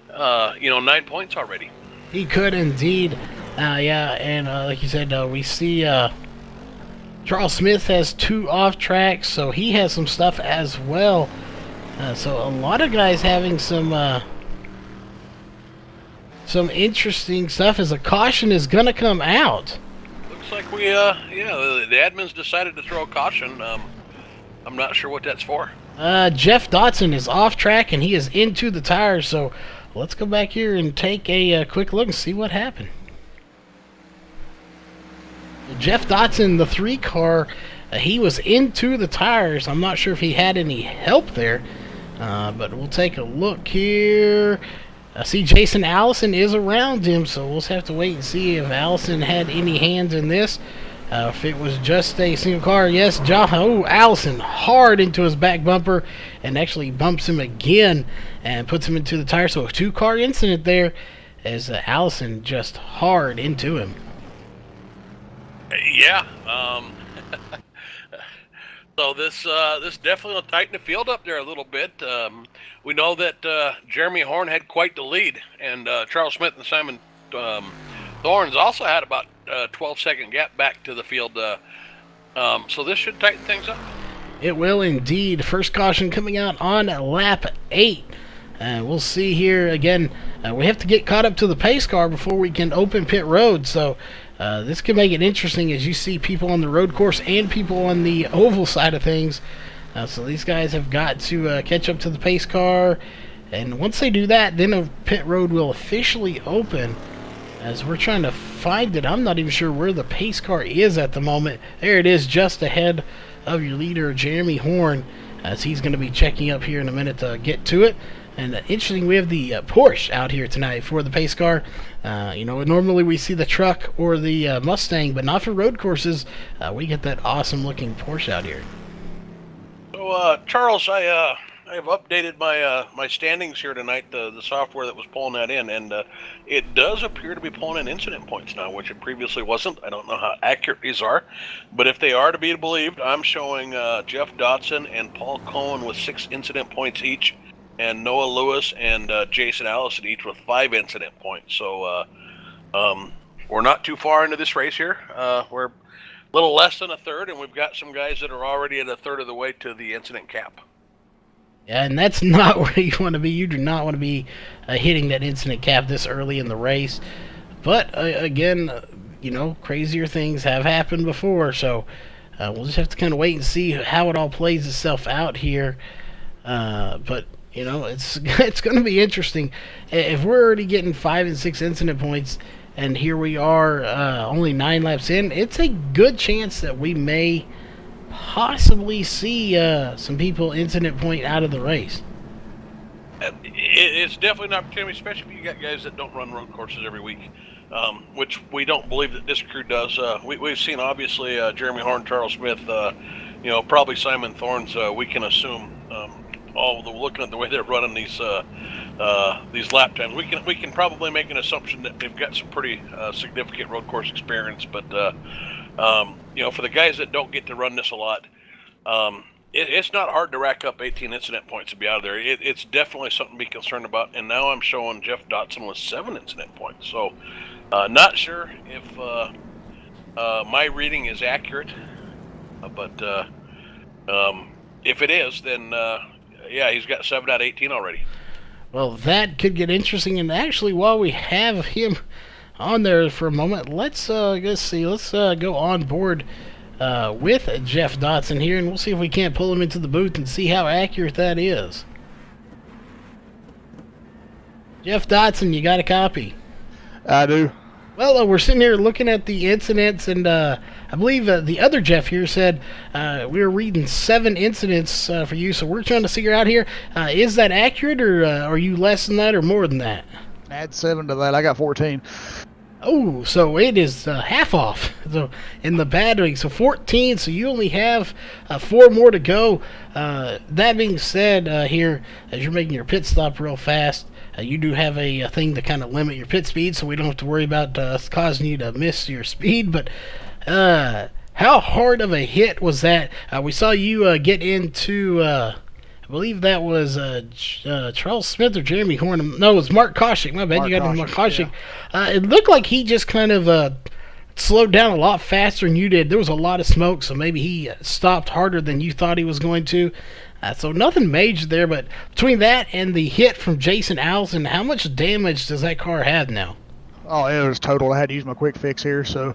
9 points already. He could indeed. And like you said, we see Charles Smith has 2 off tracks, so he has some stuff as well. So a lot of guys having some interesting stuff as a caution is going to come out. Looks like the admins decided to throw a caution. I'm not sure what that's for. Jeff Dotson is off track and he is into the tires, so let's go back here and take a quick look and see what happened. Jeff Dotson, the 3 car, he was into the tires. I'm not sure if he had any help there, but we'll take a look here. I see Jason Allison is around him, so we'll just have to wait and see if Allison had any hands in this. If it was just a single car, yes, Allison hard into his back bumper and actually bumps him again and puts him into the tire. So a 2-car incident there as Allison just hard into him. Yeah. So this definitely will tighten the field up there a little bit. We know that Jeremy Horn had quite the lead, and Charles Smith and Simon Thorns also had about 12-second gap back to the field. So this should tighten things up. It will indeed. First caution coming out on lap 8. We'll see here again. We have to get caught up to the pace car before we can open pit road. So this can make it interesting as you see people on the road course and people on the oval side of things. So these guys have got to catch up to the pace car. And once they do that, then a pit road will officially open. As we're trying to find it, I'm not even sure where the pace car is at the moment. There it is, just ahead of your leader, Jeremy Horn, as he's going to be checking up here in a minute to get to it. And interesting, we have the Porsche out here tonight for the pace car. Normally we see the truck or the Mustang, but not for road courses. We get that awesome-looking Porsche out here. So, Charles, I have updated my standings here tonight, the software that was pulling that in, and it does appear to be pulling in incident points now, which it previously wasn't. I don't know how accurate these are, but if they are to be believed, I'm showing Jeff Dotson and Paul Cohen with 6 incident points each, and Noah Lewis and Jason Allison each with 5 incident points. So we're not too far into this race here. We're a little less than a third, and we've got some guys that are already at a third of the way to the incident cap. Yeah, and that's not where you want to be. You do not want to be hitting that incident cap this early in the race. But, again, crazier things have happened before. So we'll just have to kind of wait and see how it all plays itself out here. But, it's going to be interesting. If we're already getting 5 and 6 incident points, and here we are only 9 laps in, it's a good chance that we may possibly see some people incident point out of the race. It's definitely an opportunity, especially if you got guys that don't run road courses every week, which we don't believe that this crew does. We've seen, obviously, Jeremy Horn, Charles Smith, probably Simon Thorne's, we can assume, looking at the way they're running these lap times, we can probably make an assumption that they've got some pretty significant road course experience. But for the guys that don't get to run this a lot, it's not hard to rack up 18 incident points to be out of there. It's definitely something to be concerned about. And now I'm showing Jeff Dotson with 7 incident points. So not sure if my reading is accurate, but if it is, then he's got 7 out of 18 already. Well, that could get interesting. And actually, while we have him on there for a moment, let's go on board with Jeff Dotson here, and we'll see if we can't pull him into the booth and see how accurate that is. Jeff Dotson, you got a copy? I do. Well, we're sitting here looking at the incidents, and I believe the other Jeff here said we were reading 7 incidents for you, so we're trying to figure out here, is that accurate, or are you less than that or more than that? Add 7 to that. I got 14. Oh, so it is half off. So in the bad wing, so 14. So you only have 4 more to go. That being said, here as you're making your pit stop real fast, you do have a thing to kind of limit your pit speed, so we don't have to worry about causing you to miss your speed. But how hard of a hit was that? We saw you get into. I believe that was Charles Smith or Jeremy Horn. No, it was Mark Koshik. My bad, you got Mark Koshik. Yeah. It looked like he just kind of slowed down a lot faster than you did. There was a lot of smoke, so maybe he stopped harder than you thought he was going to. So nothing major there, but between that and the hit from Jason Allison, how much damage does that car have now? Oh, it was total. I had to use my quick fix here, so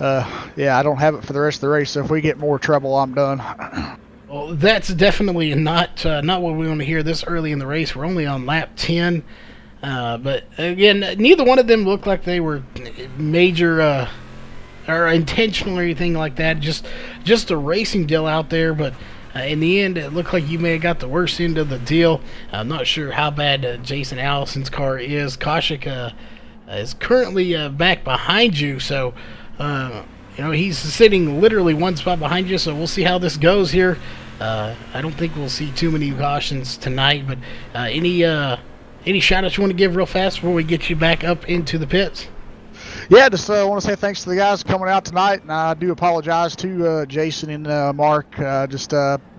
I don't have it for the rest of the race. So if we get more trouble, I'm done. Well, that's definitely not what we want to hear this early in the race. We're only on lap 10. But, again, neither one of them looked like they were major or intentional or anything like that. Just a racing deal out there. But in the end, it looked like you may have got the worst end of the deal. I'm not sure how bad Jason Allison's car is. Koshik is currently back behind you. So, he's sitting literally one spot behind you, so we'll see how this goes here. I don't think we'll see too many cautions tonight, but any shout-outs you want to give real fast before we get you back up into the pits? Yeah, just want to say thanks to the guys coming out tonight, and I do apologize to Jason and Mark.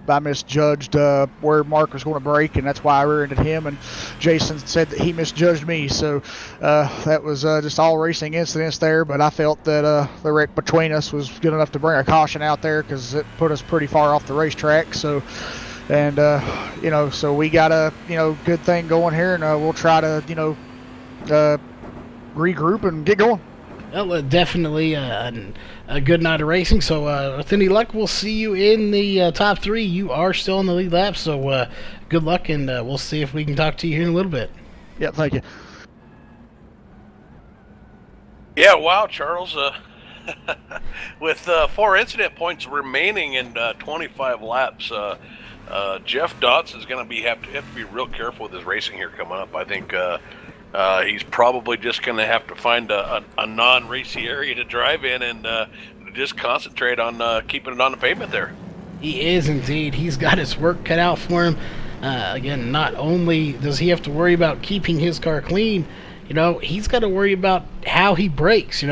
I misjudged where Mark was going to break, and that's why I rear-ended him. And Jason said that he misjudged me. So that was just all racing incidents there. But I felt that the wreck between us was good enough to bring a caution out there because it put us pretty far off the racetrack. So. And, so we got a, good thing going here, and we'll try to, regroup and get going. Well, definitely a good night of racing. So with any luck, we'll see you in the top 3. You are still in the lead lap, so good luck, and we'll see if we can talk to you here in a little bit. Yeah, thank you. Yeah, wow, Charles. With 4 incident points remaining in 25 laps, Jeff Dotson's going to have to be real careful with his racing here coming up. I think he's probably just going to have to find a non-racy area to drive in and just concentrate on keeping it on the pavement there. He is indeed. He's got his work cut out for him. Again, not only does he have to worry about keeping his car clean, he's got to worry about how he brakes,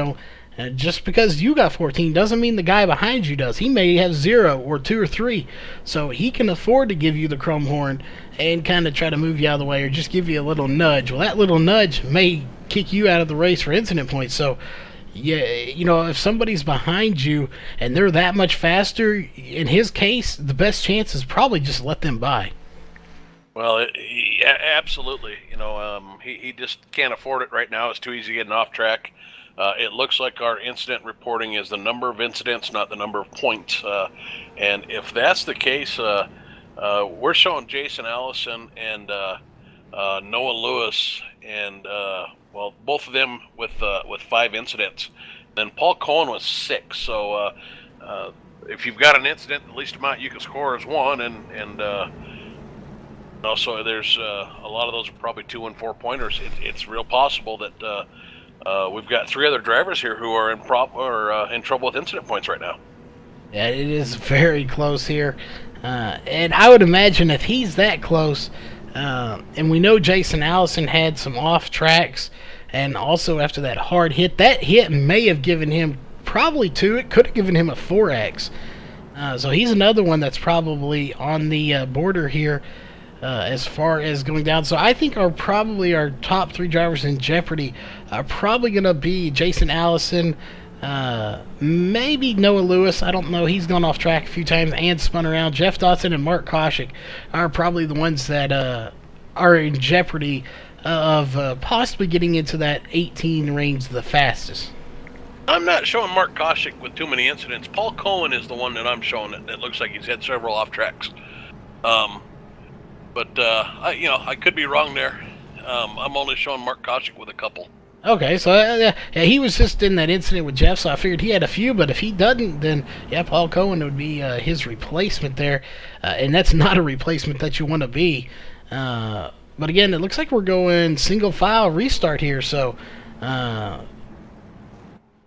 just because you got 14 doesn't mean the guy behind you does. He may have 0 or 2 or 3. So he can afford to give you the chrome horn and kind of try to move you out of the way or just give you a little nudge. Well, that little nudge may kick you out of the race for incident points. So, yeah, if somebody's behind you and they're that much faster, in his case, the best chance is probably just let them by. Well, absolutely. He just can't afford it right now. It's too easy getting off track. It looks like our incident reporting is the number of incidents, not the number of points. And if that's the case, we're showing Jason Allison and Noah Lewis, and both of them with 5 incidents. Then Paul Cohen was 6. So if you've got an incident, the least amount you can score is 1, and also there's a lot of those are probably 2 and 4 pointers. It's real possible that. We've got 3 other drivers here who are in trouble with incident points right now. Yeah, it is very close here. And I would imagine if he's that close, and we know Jason Allison had some off tracks, and also after that hard hit, that hit may have given him probably 2. It could have given him a 4X. So he's another one that's probably on the border here. As far as going down. So I think our top 3 drivers in jeopardy are probably going to be Jason Allison, maybe Noah Lewis. I don't know. He's gone off track a few times and spun around. Jeff Dotson and Mark Koshik are probably the ones that are in jeopardy of possibly getting into that 18 range the fastest. I'm not showing Mark Koshik with too many incidents. Paul Cohen is the one that I'm showing that looks like he's had several off tracks. But I could be wrong there. I'm only showing Mark Koshik with a couple. Okay, so he was just in that incident with Jeff, so I figured he had a few. But if he doesn't, then Paul Cohen would be his replacement there, and that's not a replacement that you want to be. But again, it looks like we're going single file restart here, so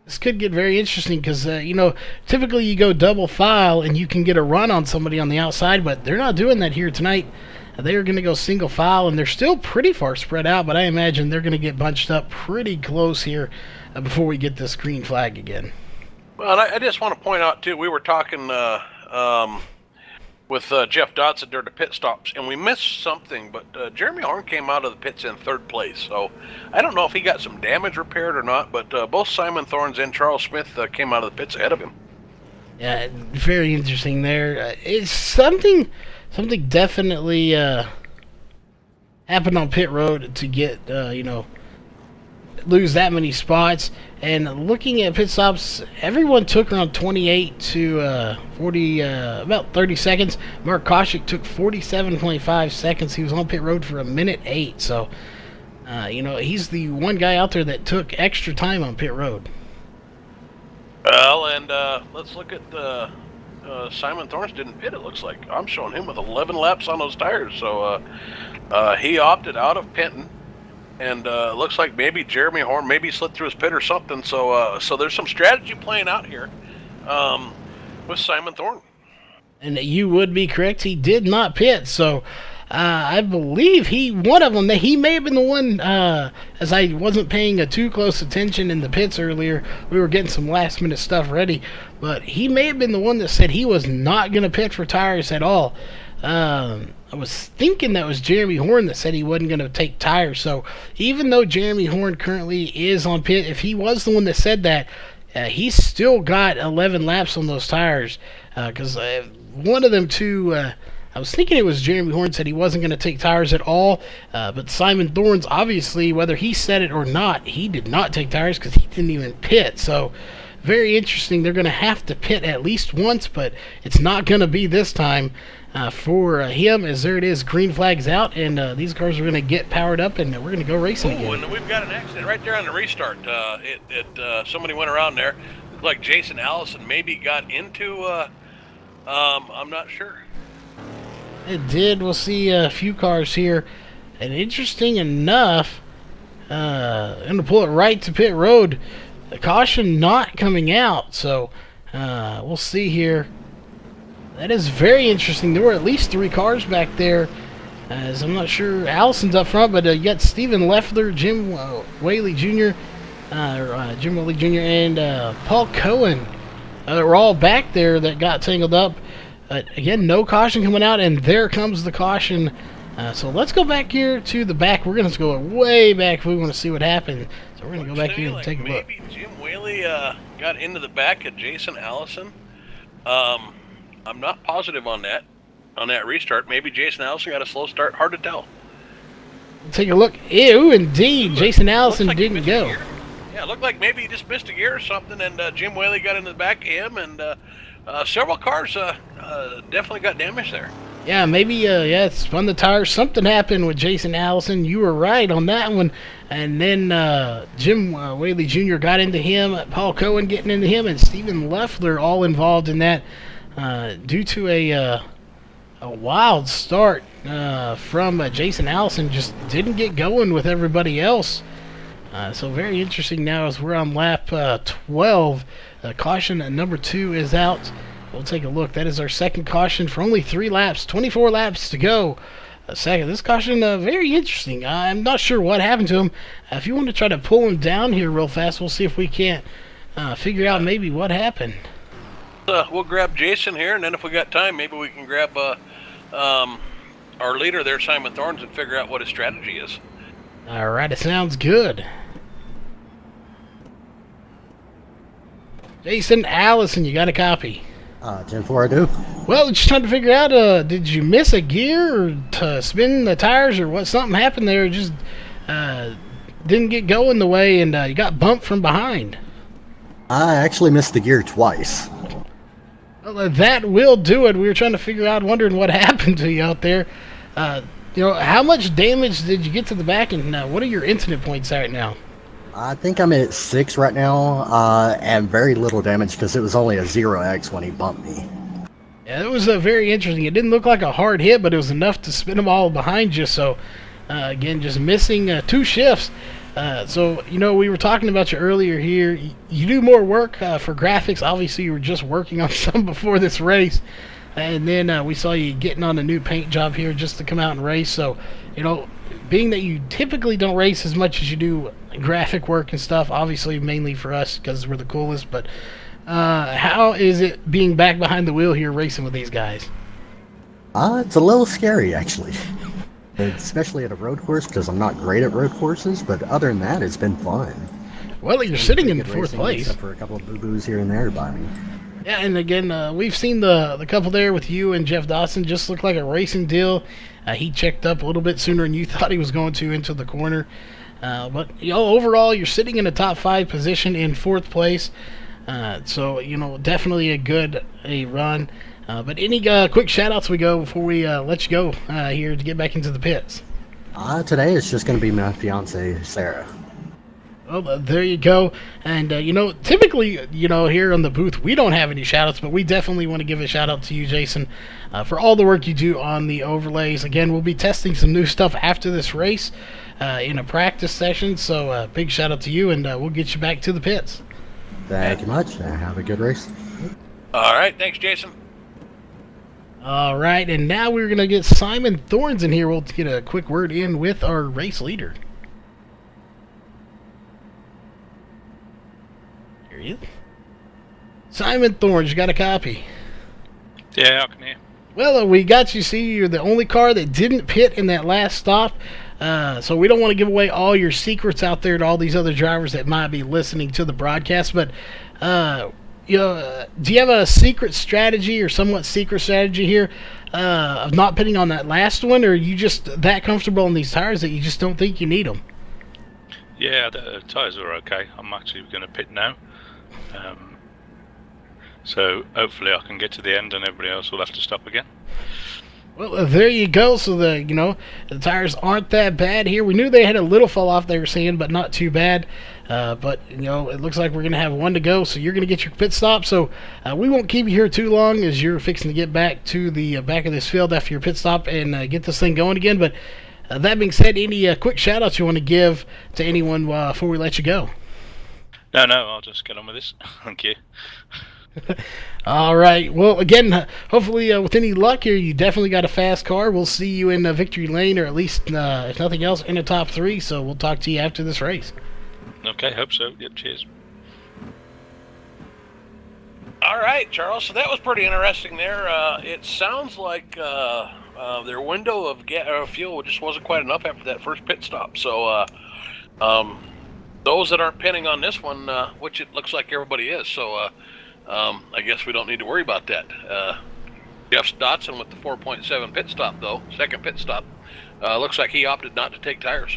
this could get very interesting because typically you go double file and you can get a run on somebody on the outside, but they're not doing that here tonight. They're going to go single file, and they're still pretty far spread out, but I imagine they're going to get bunched up pretty close here before we get this green flag again. Well, and I just want to point out, too, we were talking with Jeff Dotson during the pit stops, and we missed something, but Jeremy Horn came out of the pits in 3rd place, so I don't know if he got some damage repaired or not, but both Simon Thorns and Charles Smith came out of the pits ahead of him. Yeah, very interesting there. It's something definitely happened on pit road to get lose that many spots. And looking at pit stops, everyone took around 28 to 40, about 30 seconds. Mark Koshik took 47.5 seconds. He was on pit road for 1:08. So he's the one guy out there that took extra time on pit road. Well, and let's look at Simon Thorns didn't pit, it looks like. I'm showing him with 11 laps on those tires. So he opted out of pitting. And it looks like maybe Jeremy Horn maybe slid through his pit or something. So there's some strategy playing out here with Simon Thorne. And you would be correct. He did not pit. So I believe one of them, that he may have been the one, as I wasn't paying too close attention in the pits earlier. We were getting some last minute stuff ready, but he may have been the one that said he was not going to pit for tires at all. I was thinking that was Jeremy Horn that said he wasn't going to take tires. So even though Jeremy Horn currently is on pit, if he was the one that said that, he's still got 11 laps on those tires. Because one of them two, I was thinking it was Jeremy Horn said he wasn't going to take tires at all. But Simon Thorns, obviously, whether he said it or not, he did not take tires because he didn't even pit. So very interesting. They're going to have to pit at least once, but it's not going to be this time. For him, as there it is, green flag's out, and these cars are going to get powered up, and we're going to go racing again. And we've got an accident right there on the restart. Somebody went around there. Looked like Jason Allison maybe got into, I'm not sure. It did. We'll see a few cars here, and interesting enough, I'm going to pull it right to pit road. The caution not coming out, so we'll see here. That is very interesting. There were at least 3 cars back there, as I'm not sure Allison's up front, but you got Stephen Leffler, Jim Whaley Jr., and Paul Cohen. We're all back there that got tangled up. Again, no caution coming out, and there comes the caution. So let's go back here to the back. We're going to go way back if we want to see what happened. So we're going to go back here and take a look. Maybe Jim Whaley got into the back of Jason Allison. I'm not positive on that restart. Maybe Jason Allison got a slow start. Hard to tell. Take a look. Ew, indeed. Jason Allison like didn't go. Yeah, it looked like maybe he just missed a gear or something, and Jim Whaley got in the back of him, and several cars definitely got damaged there. Yeah, maybe, it spun the tires. Something happened with Jason Allison. You were right on that one. And then Jim Whaley Jr. got into him, Paul Cohen getting into him, and Stephen Leffler all involved in that. Due to a wild start from Jason Allison, just didn't get going with everybody else. So very interesting now as we're on lap 12. Caution number 2 is out. We'll take a look. That is our second caution for only 3 laps, 24 laps to go. This caution, very interesting. I'm not sure what happened to him. If you want to try to pull him down here real fast, we'll see if we can't figure out maybe what happened. We'll grab Jason here, and then if we got time, maybe we can grab our leader there, Simon Thorns, and figure out what his strategy is. All right, it sounds good. Jason Allison, you got a copy? 10-4 I do. Well, just trying to figure out, did you miss a gear or to spin the tires or what? Something happened there, just didn't get going the way, and you got bumped from behind. I actually missed the gear twice. Well, that will do it. We were trying to figure out, wondering what happened to you out there. How much damage did you get to the back, and what are your incident points right now? I think I'm at 6 right now, and very little damage because it was only a 0x when he bumped me. Yeah, it was very interesting. It didn't look like a hard hit, but it was enough to spin them all behind you. So, again, just missing 2 shifts. So, we were talking about you earlier here. You do more work for graphics. Obviously, you were just working on some before this race. And then we saw you getting on a new paint job here just to come out and race. So, being that you typically don't race as much as you do graphic work and stuff, obviously mainly for us because we're the coolest. But how is it being back behind the wheel here racing with these guys? It's a little scary, actually. Especially at a road course, because I'm not great at road courses, but other than that, it's been fun. Well, you're sitting in 4th place. Except for a couple of boo-boos here and there by me. Yeah, and again, we've seen the couple there with you and Jeff Dawson. Just looked like a racing deal. He checked up a little bit sooner than you thought he was going to into the corner. But, overall, you're sitting in a top 5 position in 4th place. So, definitely a good run. But any quick shout-outs we go before we let you go here to get back into the pits? Today it's just going to be my fiance, Sarah. Well, there you go. And, typically, here on the booth, we don't have any shout-outs, but we definitely want to give a shout-out to you, Jason, for all the work you do on the overlays. Again, we'll be testing some new stuff after this race in a practice session, so big shout-out to you, and we'll get you back to the pits. Thank you much. Have a good race. All right. Thanks, Jason. All right, and now we're going to get Simon Thorns in here. We'll get a quick word in with our race leader. Here he is. Simon Thorns, you got a copy? Yeah, I can hear. Well, we got you. See, you're the only car that didn't pit in that last stop. So we don't want to give away all your secrets out there to all these other drivers that might be listening to the broadcast. But, do you have a secret strategy or somewhat secret strategy here of not pitting on that last one? Or are you just that comfortable in these tires that you just don't think you need them? Yeah, the tyres are okay. I'm actually going to pit now. So hopefully I can get to the end and everybody else will have to stop again. Well, there you go. So the tires aren't that bad here. We knew they had a little fall off, they were saying, but not too bad. But it looks like we're going to have one to go. So you're going to get your pit stop. So we won't keep you here too long as you're fixing to get back to the back of this field after your pit stop and get this thing going again. But that being said, any quick shout outs you want to give to anyone before we let you go? No, I'll just get on with this. Thank you. All right. Well, again, hopefully with any luck here, you definitely got a fast car. We'll see you in victory lane, or at least, if nothing else, in the top 3. So we'll talk to you after this race. Okay, hope so. Yep, cheers. All right, Charles. So that was pretty interesting there. It sounds like their window of fuel just wasn't quite enough after that first pit stop. So those that aren't pinning on this one, which it looks like everybody is, so I guess we don't need to worry about that. Jeff Dotson with the 4.7 pit stop, though, second pit stop, looks like he opted not to take tires.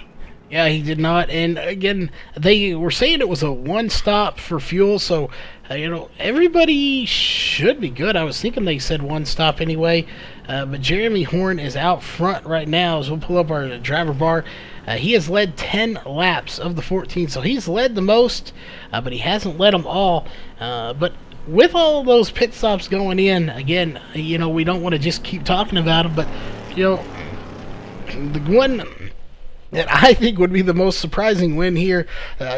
Yeah, he did not. And again, they were saying it was a one stop for fuel, so everybody should be good. I was thinking they said one stop anyway. But Jeremy Horn is out front right now as we'll pull up our driver bar. He has led 10 laps of the 14, so he's led the most, but he hasn't led them all. But with all of those pit stops going in, again, we don't want to just keep talking about them, but, the one that I think would be the most surprising win here,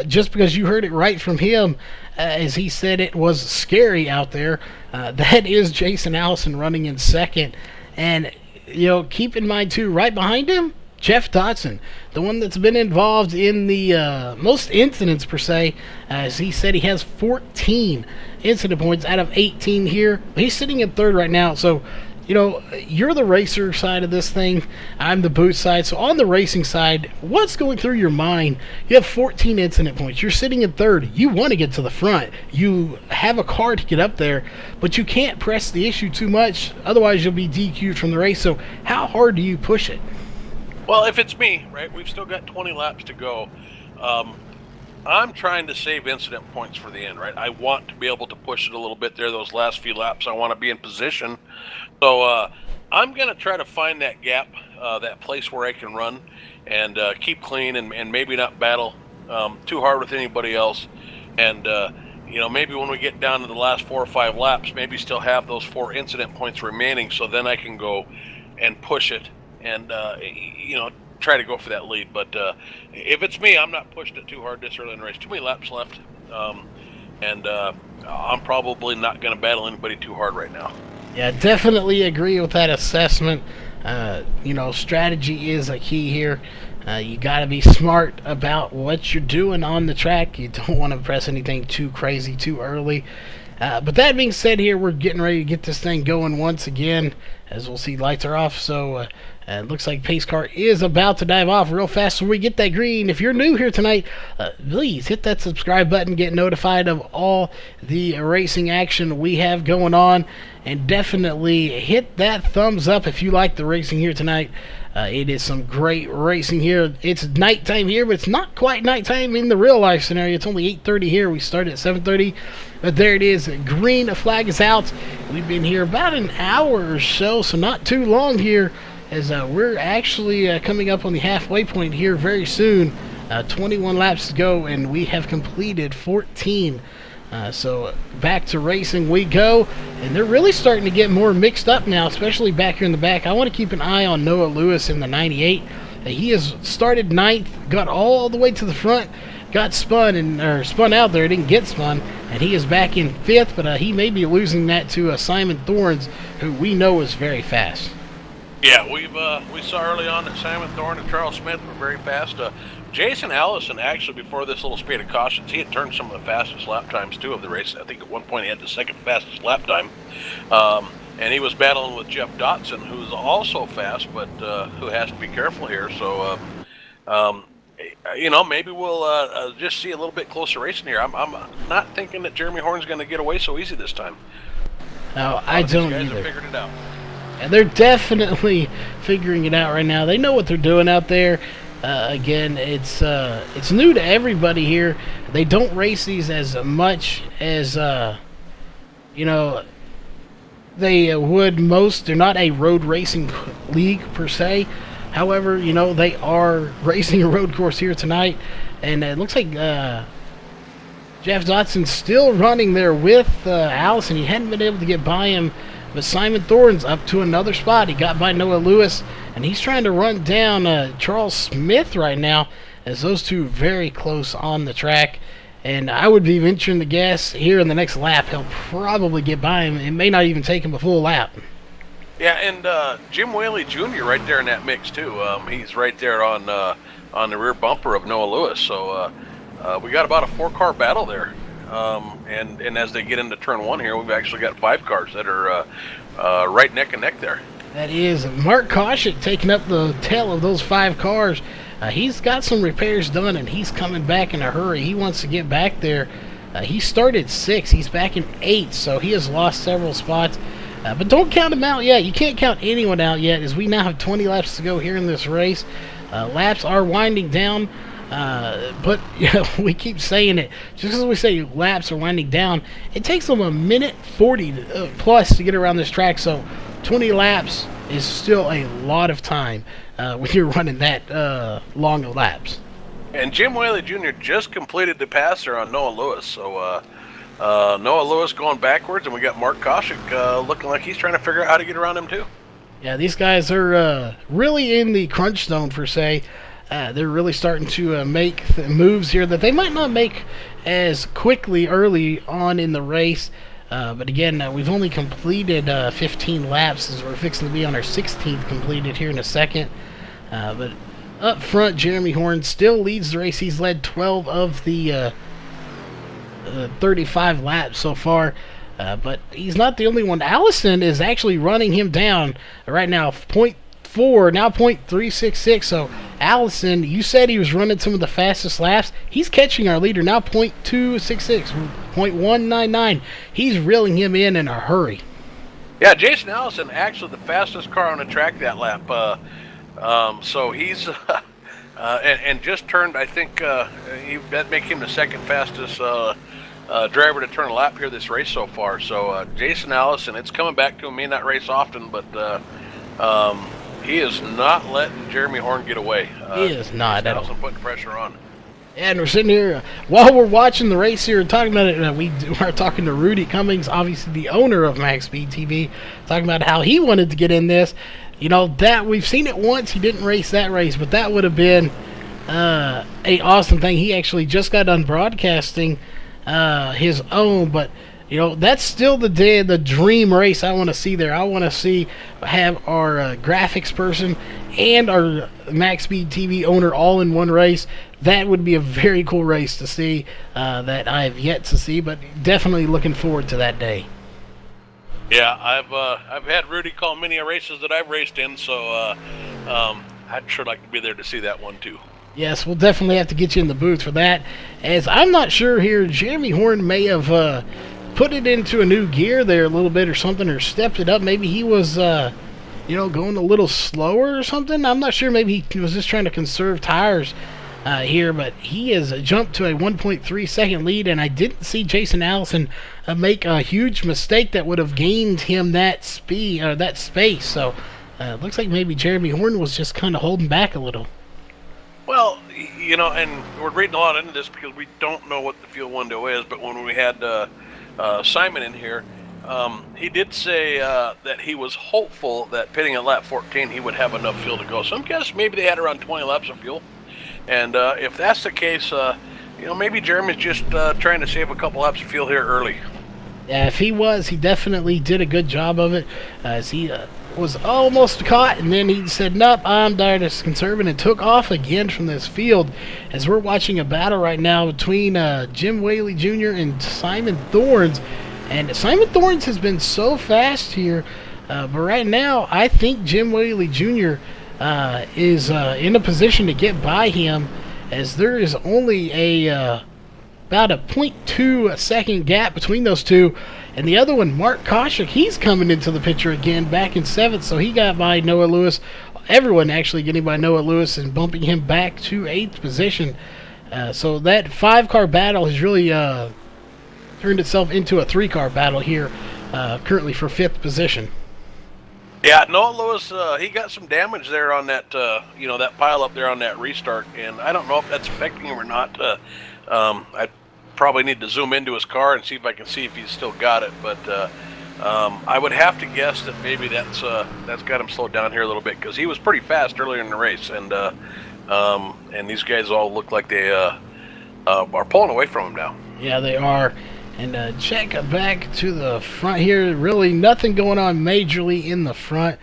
just because you heard it right from him, as he said it was scary out there, that is Jason Allison running in second. And, keep in mind, too, right behind him, Jeff Dotson, the one that's been involved in the most incidents, per se, as he said he has 14 incident points out of 18 here. He's sitting in third right now, so you're the racer side of this thing. I'm the boot side. So on the racing side, what's going through your mind? You have 14 incident points. You're sitting in third. You want to get to the front. You have a car to get up there, but you can't press the issue too much. Otherwise, you'll be DQ'd from the race. So how hard do you push it? Well, if it's me, right, we've still got 20 laps to go. I'm trying to save incident points for the end, right? I want to be able to push it a little bit there, those last few laps. I want to be in position. So I'm going to try to find that gap, that place where I can run and keep clean and maybe not battle too hard with anybody else. And, maybe when we get down to the last 4 or 5 laps, maybe still have those 4 incident points remaining, so then I can go and push it and, try to go for that lead. But if it's me, I'm not pushing it too hard this early in the race. Too many laps left, and I'm probably not going to battle anybody too hard right now. Yeah, definitely agree with that assessment. Strategy is a key here. You got to be smart about what you're doing on the track. You don't want to press anything too crazy too early. But that being said, here we're getting ready to get this thing going once again. As we'll see, lights are off, so it looks like pace car is about to dive off real fast. So we get that green. If you're new here tonight, please hit that subscribe button, get notified of all the racing action we have going on, and definitely hit that thumbs up if you like the racing here tonight. It is some great racing here. It's nighttime here, but it's not quite nighttime in the real life scenario. It's only 8:30 here. We started at 7:30, but there it is. Green flag is out. We've been here about an hour or so not too long here, as we're actually coming up on the halfway point here very soon. 21 laps to go, and we have completed 14. So back to racing we go, and they're really starting to get more mixed up now, especially back here in the back. I want to keep an eye on Noah Lewis in the 98. He has started 9th, got all the way to the front, got spun out there, didn't get spun, and he is back in 5th, but he may be losing that to Simon Thorns, who we know is very fast. Yeah, we saw early on that Simon Thorne and Charles Smith were very fast. Jason Allison, actually, before this little spate of cautions, he had turned some of the fastest lap times, too, of the race. I think at one point he had the 2nd fastest lap time. And he was battling with Jeff Dotson, who's also fast, but who has to be careful here. So, maybe we'll just see a little bit closer racing here. I'm not thinking that Jeremy Horn's going to get away so easy this time. No, I don't these guys either. have figured it out. And they're definitely figuring it out right now. They know what they're doing out there. Again, it's new to everybody here. They don't race these as much as they would most. They're not a road racing league per se. However, they are racing a road course here tonight, and it looks like Jeff Dotson's still running there with Allison. He hadn't been able to get by him. But Simon Thorne's up to another spot. He got by Noah Lewis, and he's trying to run down Charles Smith right now, as those two very close on the track. And I would be venturing to guess here in the next lap, he'll probably get by him. It may not even take him a full lap. Yeah, and Jim Whaley Jr. right there in that mix, too. He's right there on the rear bumper of Noah Lewis. So we got about a 4-car battle there. And as they get into turn 1 here, we've actually got 5 cars that are right neck and neck there. That is Mark Koshik taking up the tail of those 5 cars. He's got some repairs done, and he's coming back in a hurry. He wants to get back there. He started 6th. He's back in 8th, so he has lost several spots. But don't count him out yet. You can't count anyone out yet, as we now have 20 laps to go here in this race. Laps are winding down. But we keep saying it. Just because we say laps are winding down, it takes them a minute 40 plus to get around this track. So 20 laps is still a lot of time when you're running that long of laps. And Jim Whaley Jr. just completed the passer on Noah Lewis. So Noah Lewis going backwards, and we got Mark Koshik looking like he's trying to figure out how to get around him too. Yeah, these guys are really in the crunch zone, per se. They're really starting to make moves here that they might not make as quickly early on in the race. But again, we've only completed 15 laps, as we're fixing to be on our 16th completed here in a second. But up front, Jeremy Horn still leads the race. He's led 12 of the 35 laps so far. But he's not the only one. Allison is actually running him down right now, 0.4, now 0.366. So Allison, you said he was running some of the fastest laps. He's catching our leader now, 0.266, 0.199. He's reeling him in a hurry. Yeah, Jason Allison, actually the fastest car on the track that lap. So he's and just turned, I think, that make him the 2nd fastest driver to turn a lap here this race so far. So Jason Allison, it's coming back to him. May not race often, but he is not letting Jeremy Horn get away. He is not at all. Allison putting pressure on. And we're sitting here while we're watching the race here, talking about it. We are talking to Rudy Cummings, obviously the owner of MaxSpeedTV, talking about how he wanted to get in this. That we've seen it once. He didn't race that race, but that would have been a awesome thing. He actually just got done broadcasting his own, but that's still the dream race I want to see there. I want to have our graphics person and our MaxSpeedTV owner all in one race. That would be a very cool race to see that I have yet to see, but definitely looking forward to that day. Yeah, I've had Rudy call many races that I've raced in, so I'd sure like to be there to see that one too. Yes, we'll definitely have to get you in the booth for that, as I'm not sure here. Jeremy Horn may have put it into a new gear there a little bit or something, or stepped it up. Maybe he was going a little slower or something. I'm not sure. Maybe he was just trying to conserve tires here, but he has jumped to a 1.3 second lead, and I didn't see Jason Allison make a huge mistake that would have gained him that speed or that space. So it looks like maybe Jeremy Horn was just kind of holding back a little. Well, and we're reading a lot into this because we don't know what the fuel window is, but when we had Simon in here, he did say that he was hopeful that pitting at lap 14 he would have enough fuel to go. So I'm guessing maybe they had around 20 laps of fuel. And if that's the case, maybe Jeremy's just trying to save a couple laps of fuel here early. Yeah, if he was, he definitely did a good job of it, as he was almost caught, and then he said, nope, I'm tired of conserving, and took off again from this field, as we're watching a battle right now between Jim Whaley Jr. and Simon Thorns. And Simon Thorns has been so fast here, but right now I think Jim Whaley Jr. Is in a position to get by him, as there is only about a 0.2 second gap between those two. And the other one, Mark Koshik, he's coming into the picture again, back in 7th, so he got by Noah Lewis. Everyone actually getting by Noah Lewis and bumping him back to 8th position. So that 5-car battle has really turned itself into a 3-car battle here, currently for 5th position. Yeah, Noah Lewis, he got some damage there on that, that pile up there on that restart, and I don't know if that's affecting him or not. I probably need to zoom into his car and see if I can see if he's still got it, but I would have to guess that maybe that's got him slowed down here a little bit, because he was pretty fast earlier in the race, and these guys all look like they are pulling away from him now. Yeah, they are. And check back to the front here. Really nothing going on majorly in the front.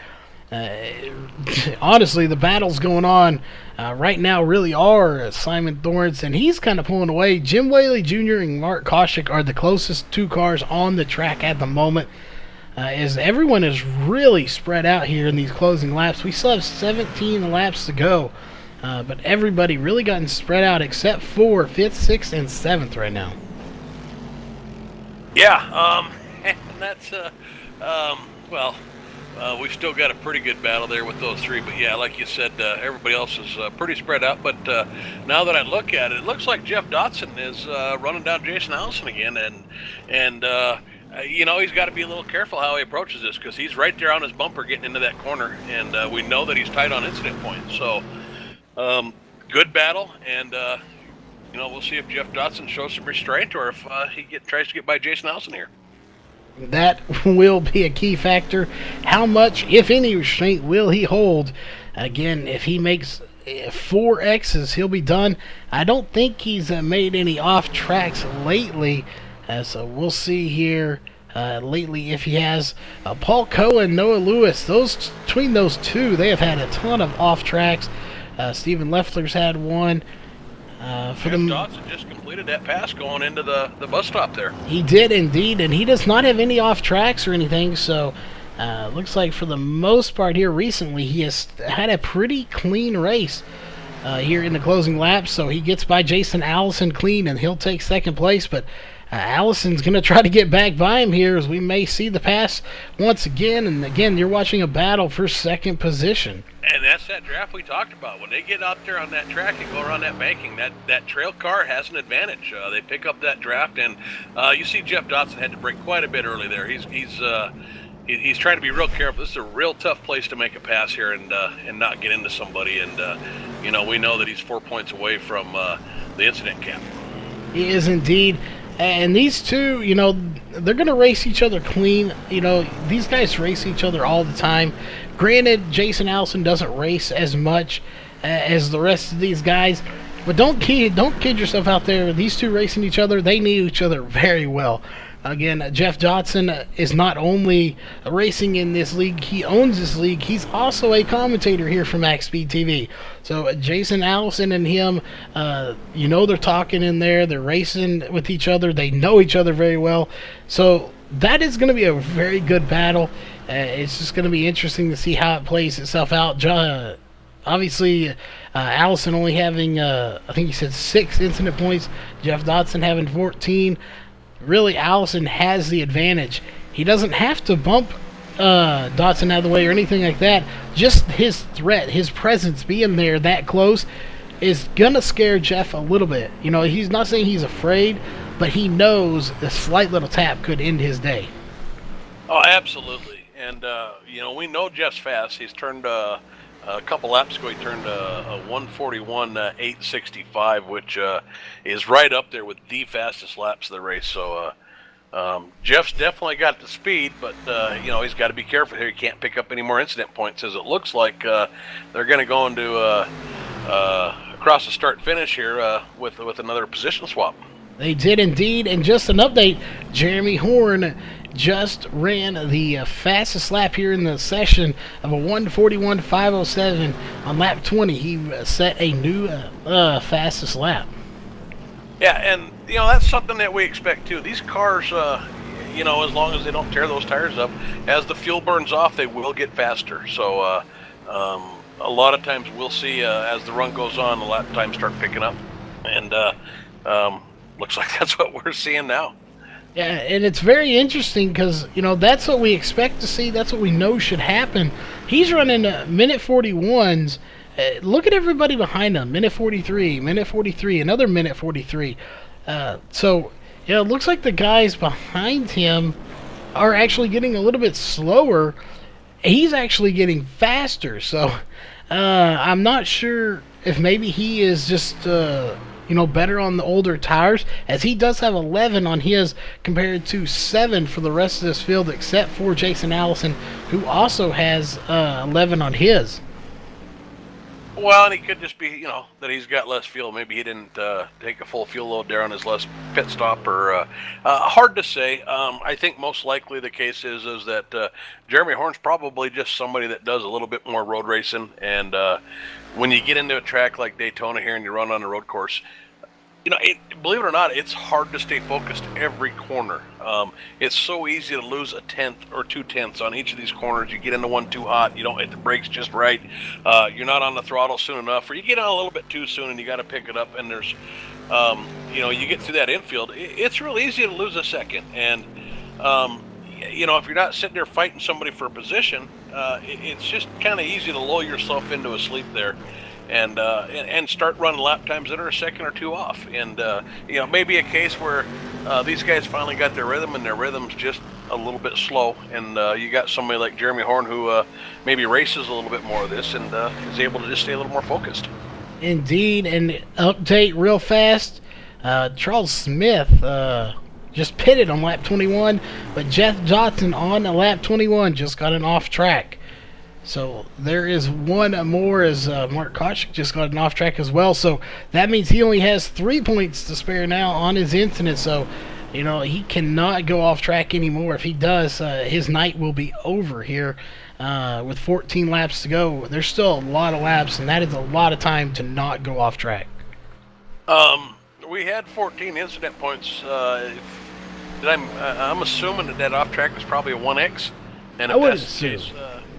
Honestly, the battles going on right now really are Simon Thorns, and he's kind of pulling away. Jim Whaley Jr. and Mark Koshik are the closest 2 cars on the track at the moment, as everyone is really spread out here in these closing laps. We still have 17 laps to go, but everybody really gotten spread out except for 5th, 6th, and 7th right now. Yeah, and that's, we've still got a pretty good battle there with those 3, but yeah, like you said, everybody else is pretty spread out, but now that I look at it, it looks like Jeff Dotson is running down Jason Allison again, and he's got to be a little careful how he approaches this, because he's right there on his bumper getting into that corner, and we know that he's tight on incident points, so good battle, and we'll see if Jeff Dotson shows some restraint, or if he tries to get by Jason Allison here. That will be a key factor. How much, if any, restraint will he hold? Again, if he makes 4 X's, he'll be done. I don't think he's made any off tracks lately, so we'll see here lately if he has. Paul Cohen, Noah Lewis, between those 2, they have had a ton of off tracks. Stephen Leffler's had one. Jeff Dotson just completed that pass going into the bus stop there. He did indeed, and he does not have any off tracks or anything, so looks like for the most part here recently he has had a pretty clean race here in the closing laps, so he gets by Jason Allison clean, and he'll take 2nd place, but Allison's going to try to get back by him here, as we may see the pass once again, and again, you're watching a battle for 2nd position. And that's that draft we talked about. When they get out there on that track and go around that banking, that trail car has an advantage. They pick up that draft, and you see Jeff Dotson had to brake quite a bit early there. He's trying to be real careful. This is a real tough place to make a pass here and not get into somebody. And we know that he's 4 points away from the incident cap. He is indeed. And these 2, they're going to race each other clean. These guys race each other all the time. Granted, Jason Allison doesn't race as much as the rest of these guys, but don't kid yourself out there. These 2 racing each other, they need each other very well. Again, Jeff Dotson is not only racing in this league, he owns this league. He's also a commentator here for MaxSpeedTV. So Jason Allison and him, they're talking in there. They're racing with each other. They know each other very well. So that is going to be a very good battle. It's just going to be interesting to see how it plays itself out. Obviously, Allison only having, I think he said 6 incident points. Jeff Dotson having 14. Really, Allison has the advantage. He doesn't have to bump Dotson out of the way or anything like that. Just his threat, his presence being there that close is going to scare Jeff a little bit. He's not saying he's afraid, but he knows the slight little tap could end his day. Oh, absolutely. And, we know Jeff's fast. He's turned a couple laps ago, he turned a 1:41.865, which is right up there with the fastest laps of the race. So Jeff's definitely got the speed, but he's got to be careful here. He can't pick up any more incident points, as it looks like they're going to go into across the start finish here with another position swap. They did indeed, and just an update, Jeremy Horn just ran the fastest lap here in the session of a 1:41.507 on lap 20. He set a new fastest lap. Yeah, and that's something that we expect too. These cars, as long as they don't tear those tires up, as the fuel burns off, they will get faster. So a lot of times we'll see as the run goes on, the lap times start picking up, and looks like that's what we're seeing now. Yeah, and it's very interesting because, that's what we expect to see. That's what we know should happen. He's running minute 41s. Look at everybody behind him. Minute 43, another minute 43. So, it looks like the guys behind him are actually getting a little bit slower. He's actually getting faster. So, I'm not sure if maybe he is just... better on the older tires, as he does have 11 on his compared to 7 for the rest of this field, except for Jason Allison, who also has 11 on his. Well, and he could just be, that he's got less fuel. Maybe he didn't take a full fuel load there on his last pit stop, or hard to say. I think most likely the case is that Jeremy Horn's probably just somebody that does a little bit more road racing, and when you get into a track like Daytona here and you run on a road course, believe it or not, it's hard to stay focused every corner. It's so easy to lose a tenth or 2 tenths on each of these corners. You get into one too hot, you don't hit the brakes just right, you're not on the throttle soon enough, or you get on a little bit too soon and you got to pick it up, and there's, you get through that infield, it's real easy to lose a second. And, if you're not sitting there fighting somebody for a position, it's just kind of easy to lull yourself into a sleep there. And start running lap times that are a second or 2 off. And, maybe a case where these guys finally got their rhythm, and their rhythm's just a little bit slow. And you got somebody like Jeremy Horn who maybe races a little bit more of this and is able to just stay a little more focused. Indeed, and update real fast, Charles Smith just pitted on lap 21, but Jeff Johnson on lap 21 just got an off track. So there is one more, as Mark Kochik just got an off track as well. So that means he only has 3 points to spare now on his incident. So, he cannot go off track anymore. If he does, his night will be over here with 14 laps to go. There's still a lot of laps, and that is a lot of time to not go off track. We had 14 incident points. I'm assuming that off track was probably a 1X. And if that's the case,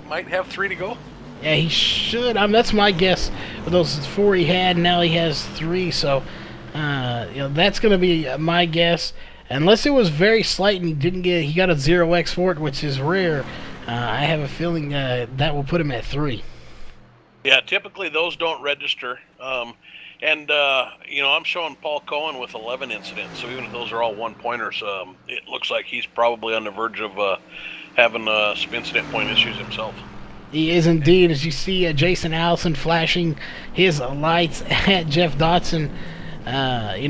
might have 3 to go. Yeah, he should. That's my guess. With those 4 he had, now he has 3. So, that's going to be my guess. Unless it was very slight and he got a 0X for it, which is rare. I have a feeling that will put him at 3. Yeah, typically those don't register. I'm showing Paul Cohen with 11 incidents. So even if those are all 1-pointers, it looks like he's probably on the verge of having some incident point issues himself. He is indeed, as you see Jason Allison flashing his lights at Jeff Dotson. He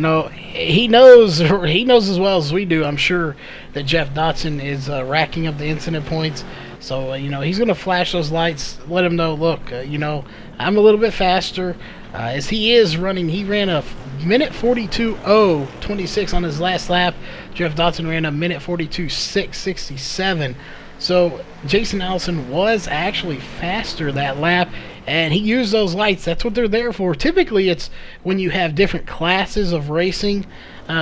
knows as well as we do, I'm sure, that Jeff Dotson is racking up the incident points. So, he's going to flash those lights, let him know, look, I'm a little bit faster. As he is running, he ran a minute 42.026 on his last lap. Jeff Dotson ran a minute 42.667. So Jason Allison was actually faster that lap, and he used those lights. That's what they're there for. Typically, it's when you have different classes of racing,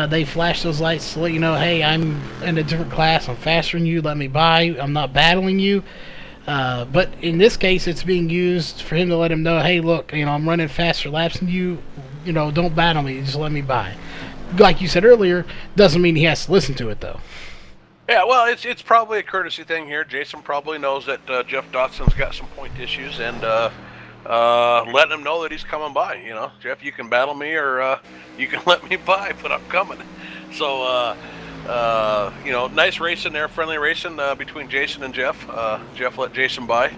they flash those lights to let you know, hey, I'm in a different class. I'm faster than you. Let me by. I'm not battling you. But in this case, it's being used for him to let him know, hey, look, I'm running faster laps than you. Don't battle me. Just let me by. Like you said earlier, doesn't mean he has to listen to it, though. Yeah, well, it's probably a courtesy thing here. Jason probably knows that Jeff Dotson's got some point issues, and letting him know that he's coming by. Jeff, you can battle me, or you can let me by, but I'm coming. So, nice racing there, friendly racing between Jason and Jeff. Jeff let Jason by.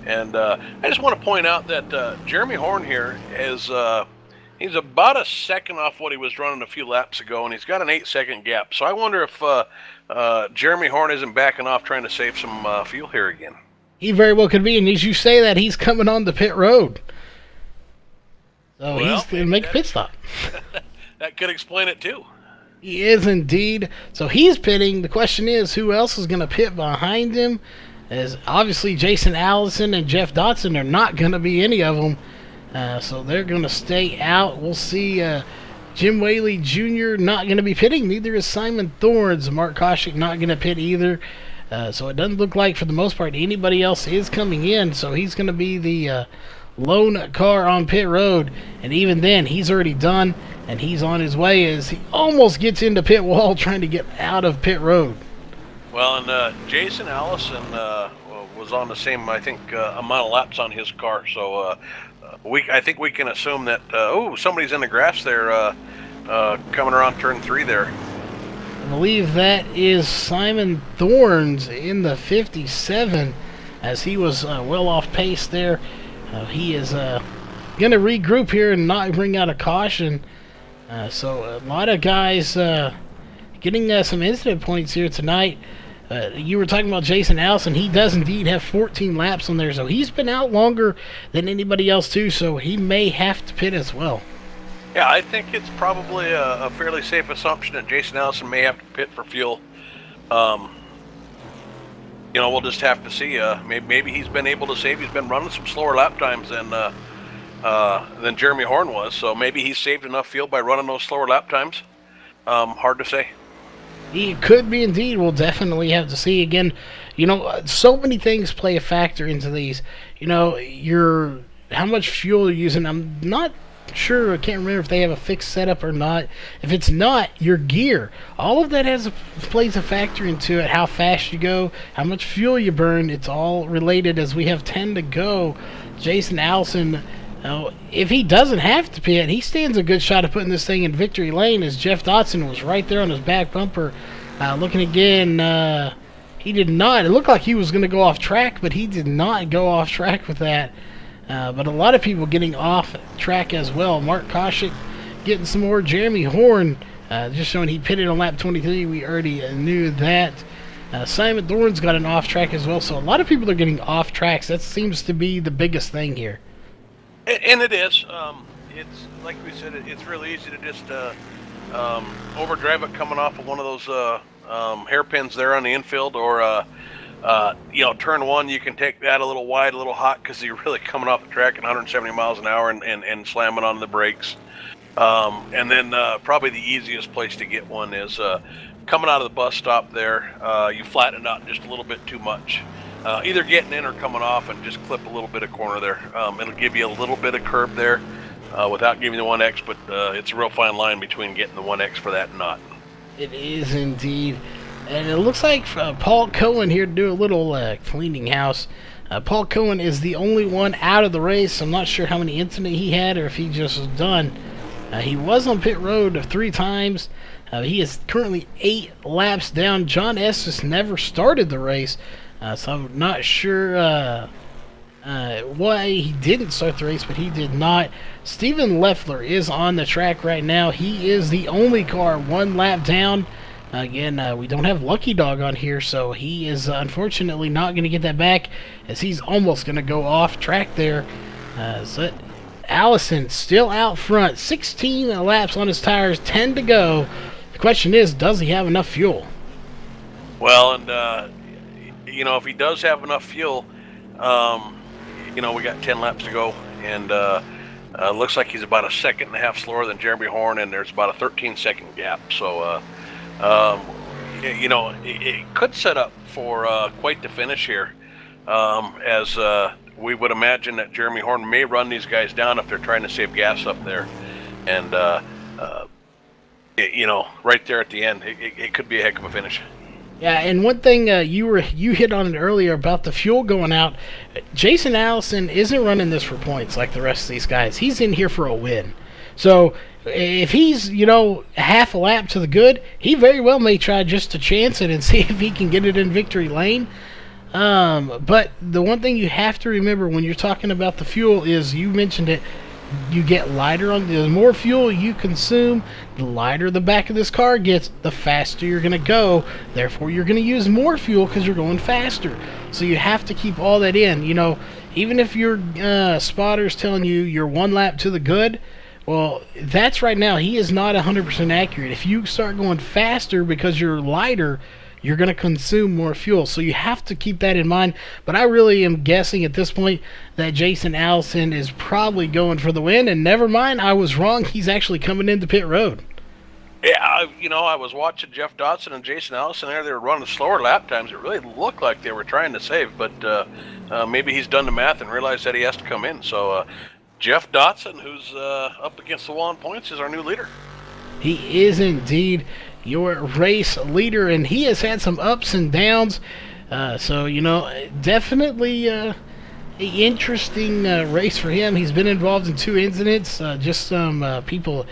And I just want to point out that Jeremy Horn here is he's about a second off what he was running a few laps ago, and he's got an 8-second gap. So I wonder if Jeremy Horn isn't backing off trying to save some fuel here again. He very well could be, and as you say that, he's coming on the pit road. So Well, he's going to make a pit stop. That could explain it too. He is indeed. So he's pitting. The question is, who else is going to pit behind him? As obviously Jason Allison and Jeff Dotson are not going to be any of them. So they're going to stay out. We'll see Jim Whaley Jr. not going to be pitting. Neither is Simon Thorns. Mark Koshik not going to pit either. So it doesn't look like, for the most part, anybody else is coming in. So he's going to be the lone car on pit road. And even then, he's already done. And he's on his way as he almost gets into pit wall trying to get out of pit road. Well, and Jason Allison was on the same, I think, amount of laps on his car. So I think we can assume that, somebody's in the grass there coming around turn 3 there. I believe that is Simon Thorns in the 57 as he was well off pace there. He is going to regroup here and not bring out a caution. So a lot of guys getting some incident points here tonight. You were talking about Jason Allison. He does indeed have 14 laps on there, so he's been out longer than anybody else too, so he may have to pit as well. Yeah, I think it's probably a fairly safe assumption that Jason Allison may have to pit for fuel. We'll just have to see. Maybe he's been able to save. He's been running some slower lap times than Jeremy Horn was, so maybe he's saved enough fuel by running those slower lap times. Hard to say. He could be indeed. We'll definitely have to see. Again, so many things play a factor into these. How much fuel you're using. I'm not sure. I can't remember if they have a fixed setup or not. If it's not, your gear. All of that plays a factor into it. How fast you go, how much fuel you burn. It's all related as we have 10 to go. Jason Allison, if he doesn't have to pit, he stands a good shot of putting this thing in victory lane as Jeff Dotson was right there on his back bumper. Looking again, he did not. It looked like he was going to go off track, but he did not go off track with that. But a lot of people getting off track as well. Mark Koshik getting some more. Jeremy Horn just showing he pitted on lap 23. We already knew that. Simon Thorns got an off track as well. So a lot of people are getting off tracks. That seems to be the biggest thing here. And it is. It's like we said. It's really easy to just overdrive it coming off of one of those hairpins there on the infield, or turn 1. You can take that a little wide, a little hot, because you're really coming off the track at 170 miles an hour and slamming on the brakes. And then probably the easiest place to get one is coming out of the bus stop there. You flatten it out just a little bit too much. Either getting in or coming off, and just clip a little bit of corner there. It'll give you a little bit of curb there without giving you the 1X, but it's a real fine line between getting the 1X for that and not. It is indeed. And it looks like Paul Cohen here to do a little cleaning house. Paul Cohen is the only one out of the race. I'm not sure how many incidents he had or if he just was done. He was on pit road 3 times. He is currently 8 laps down. John Estes never started the race. So I'm not sure why he didn't start the race, but he did not. Steven Leffler is on the track right now. He is the only car 1 lap down. Again, we don't have Lucky Dog on here, so he is unfortunately not going to get that back, as he's almost going to go off track there. So Allison still out front, 16 laps on his tires, 10 to go. The question is, does he have enough fuel? Well, and if he does have enough fuel, we got 10 laps to go, and looks like he's about a 1.5 seconds slower than Jeremy Horn, and there's about a 13-second gap. So, it could set up for quite the finish here, as we would imagine that Jeremy Horn may run these guys down if they're trying to save gas up there, and right there at the end, it could be a heck of a finish. Yeah, and one thing you hit on it earlier about the fuel going out. Jason Allison isn't running this for points like the rest of these guys. He's in here for a win. So if he's, half a lap to the good, he very well may try just to chance it and see if he can get it in victory lane. But the one thing you have to remember when you're talking about the fuel is, you mentioned it, you get lighter on the more fuel you consume, the lighter the back of this car gets, the faster you're going to go. Therefore, you're going to use more fuel because you're going faster. So you have to keep all that in. even if your spotter's telling you you're 1 lap to the good, well, that's right now. He is not 100% accurate. If you start going faster because you're lighter, you're going to consume more fuel. So you have to keep that in mind. But I really am guessing at this point that Jason Allison is probably going for the win. And never mind, I was wrong. He's actually coming into pit road. Yeah, I was watching Jeff Dotson and Jason Allison there. They were running slower lap times. It really looked like they were trying to save, but maybe he's done the math and realized that he has to come in. So Jeff Dotson, who's up against the wall in points, is our new leader. He is indeed your race leader, and he has had some ups and downs. So, definitely an interesting race for him. He's been involved in 2 incidents, just some people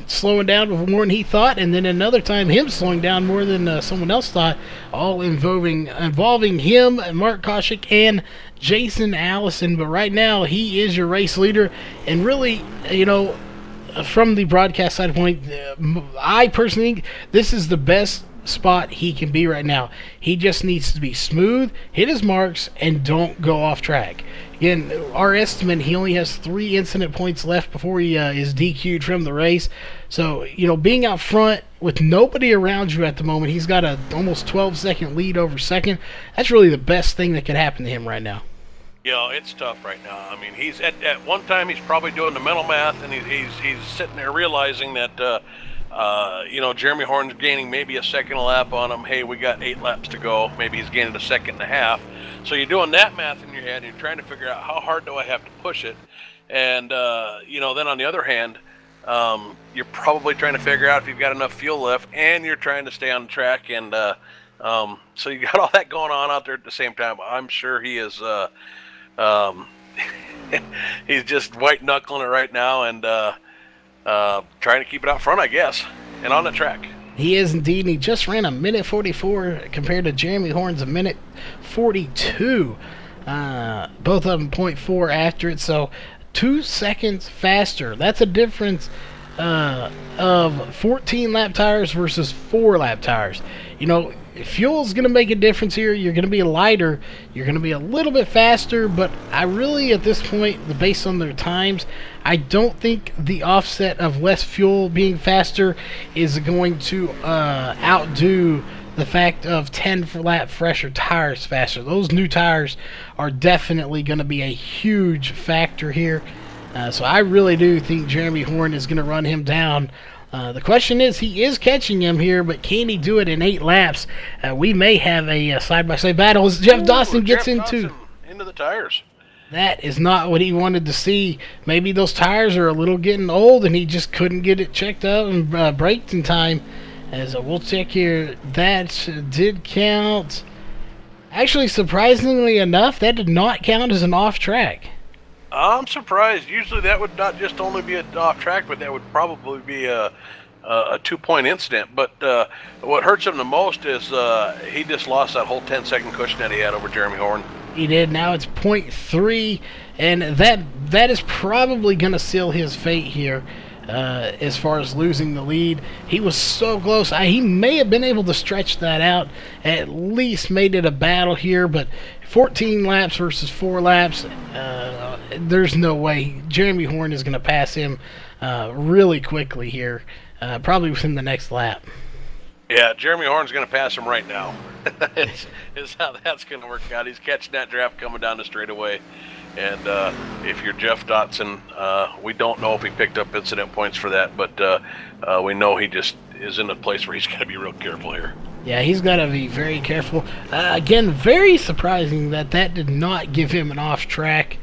slowing down more than he thought, and then another time him slowing down more than someone else thought, all involving him, Mark Koshik, and Jason Allison. But right now, he is your race leader, and really, from the broadcast side point, I personally think this is the best spot he can be right now. He just needs to be smooth, hit his marks, and don't go off track. Again, our estimate, he only has 3 incident points left before he is DQ'd from the race. So, being out front with nobody around you at the moment, he's got a almost 12-second lead over second. That's really the best thing that could happen to him right now. It's tough right now. I mean, he's at one time he's probably doing the mental math, and he's sitting there realizing that Jeremy Horn's gaining maybe a second a lap on him. Hey, we got 8 laps to go. Maybe he's gaining a second and a half. So you're doing that math in your head, and you're trying to figure out how hard do I have to push it. And then on the other hand, you're probably trying to figure out if you've got enough fuel left, and you're trying to stay on the track. And so you got all that going on out there at the same time. I'm sure he is. He's just white knuckling it right now and trying to keep it out front, I guess, and on the track. He is indeed, and he just ran a minute 44 compared to Jeremy Horn's a minute 42. Both of them 0.4 after it, so 2 seconds faster. That's a difference of 14 lap tires versus 4 lap tires. Fuel's going to make a difference here. You're going to be lighter. You're going to be a little bit faster, but I really, at this point, based on their times, I don't think the offset of less fuel being faster is going to outdo the fact of 10 lap fresher tires faster. Those new tires are definitely going to be a huge factor here. So I really do think Jeremy Horn is going to run him down. The question is, he is catching him here, but can he do it in 8 laps? We may have a side-by-side battle as Jeff Dawson gets into the tires. That is not what he wanted to see. Maybe those tires are a little getting old, and he just couldn't get it checked out and braked in time. As we'll check here, that did count. Actually, surprisingly enough, that did not count as an off-track. I'm surprised. Usually that would not just only be an off track, but that would probably be a 2-point incident. But what hurts him the most is he just lost that whole 10-second cushion that he had over Jeremy Horn. He did. Now it's 0.3, and that is probably going to seal his fate here as far as losing the lead. He was so close. He may have been able to stretch that out, at least made it a battle here, but 14 laps versus 4 laps, there's no way Jeremy Horn is going to pass him really quickly here, probably within the next lap. Yeah, Jeremy Horn's going to pass him right now. is how that's going to work out. He's catching that draft coming down the straightaway. And if you're Jeff Dotson, we don't know if he picked up incident points for that, but we know he just is in a place where he's got to be real careful here. Yeah, he's got to be very careful. Again, very surprising that did not give him an off track.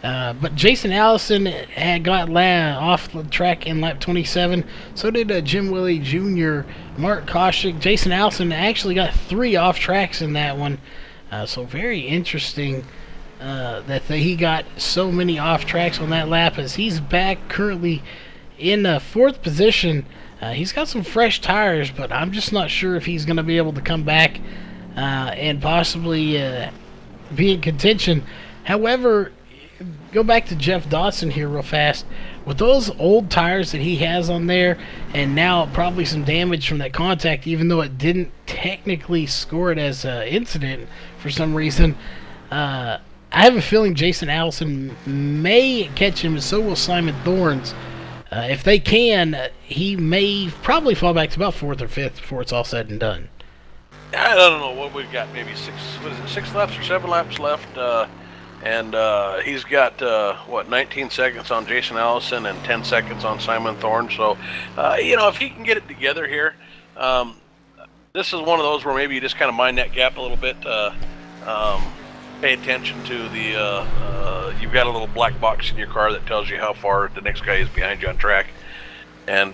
But Jason Allison had got off the track in lap 27. So did Jim Willie Jr., Mark Koshik. Jason Allison actually got 3 off tracks in that one. So very interesting that he got so many off tracks on that lap, as he's back currently in 4th position. He's got some fresh tires, but I'm just not sure if he's going to be able to come back and possibly be in contention. However, go back to Jeff Dawson here real fast. With those old tires that he has on there, and now probably some damage from that contact, even though it didn't technically score it as an incident for some reason, I have a feeling Jason Allison may catch him, and so will Simon Thorns. If they can, he may probably fall back to about 4th or 5th before it's all said and done. I don't know what we've got. Maybe 6 laps or 7 laps left, and he's got 19 seconds on Jason Allison and 10 seconds on Simon Thorne. So, if he can get it together here, this is one of those where maybe you just kind of mind that gap a little bit. Pay attention to the you've got a little black box in your car that tells you how far the next guy is behind you on track, and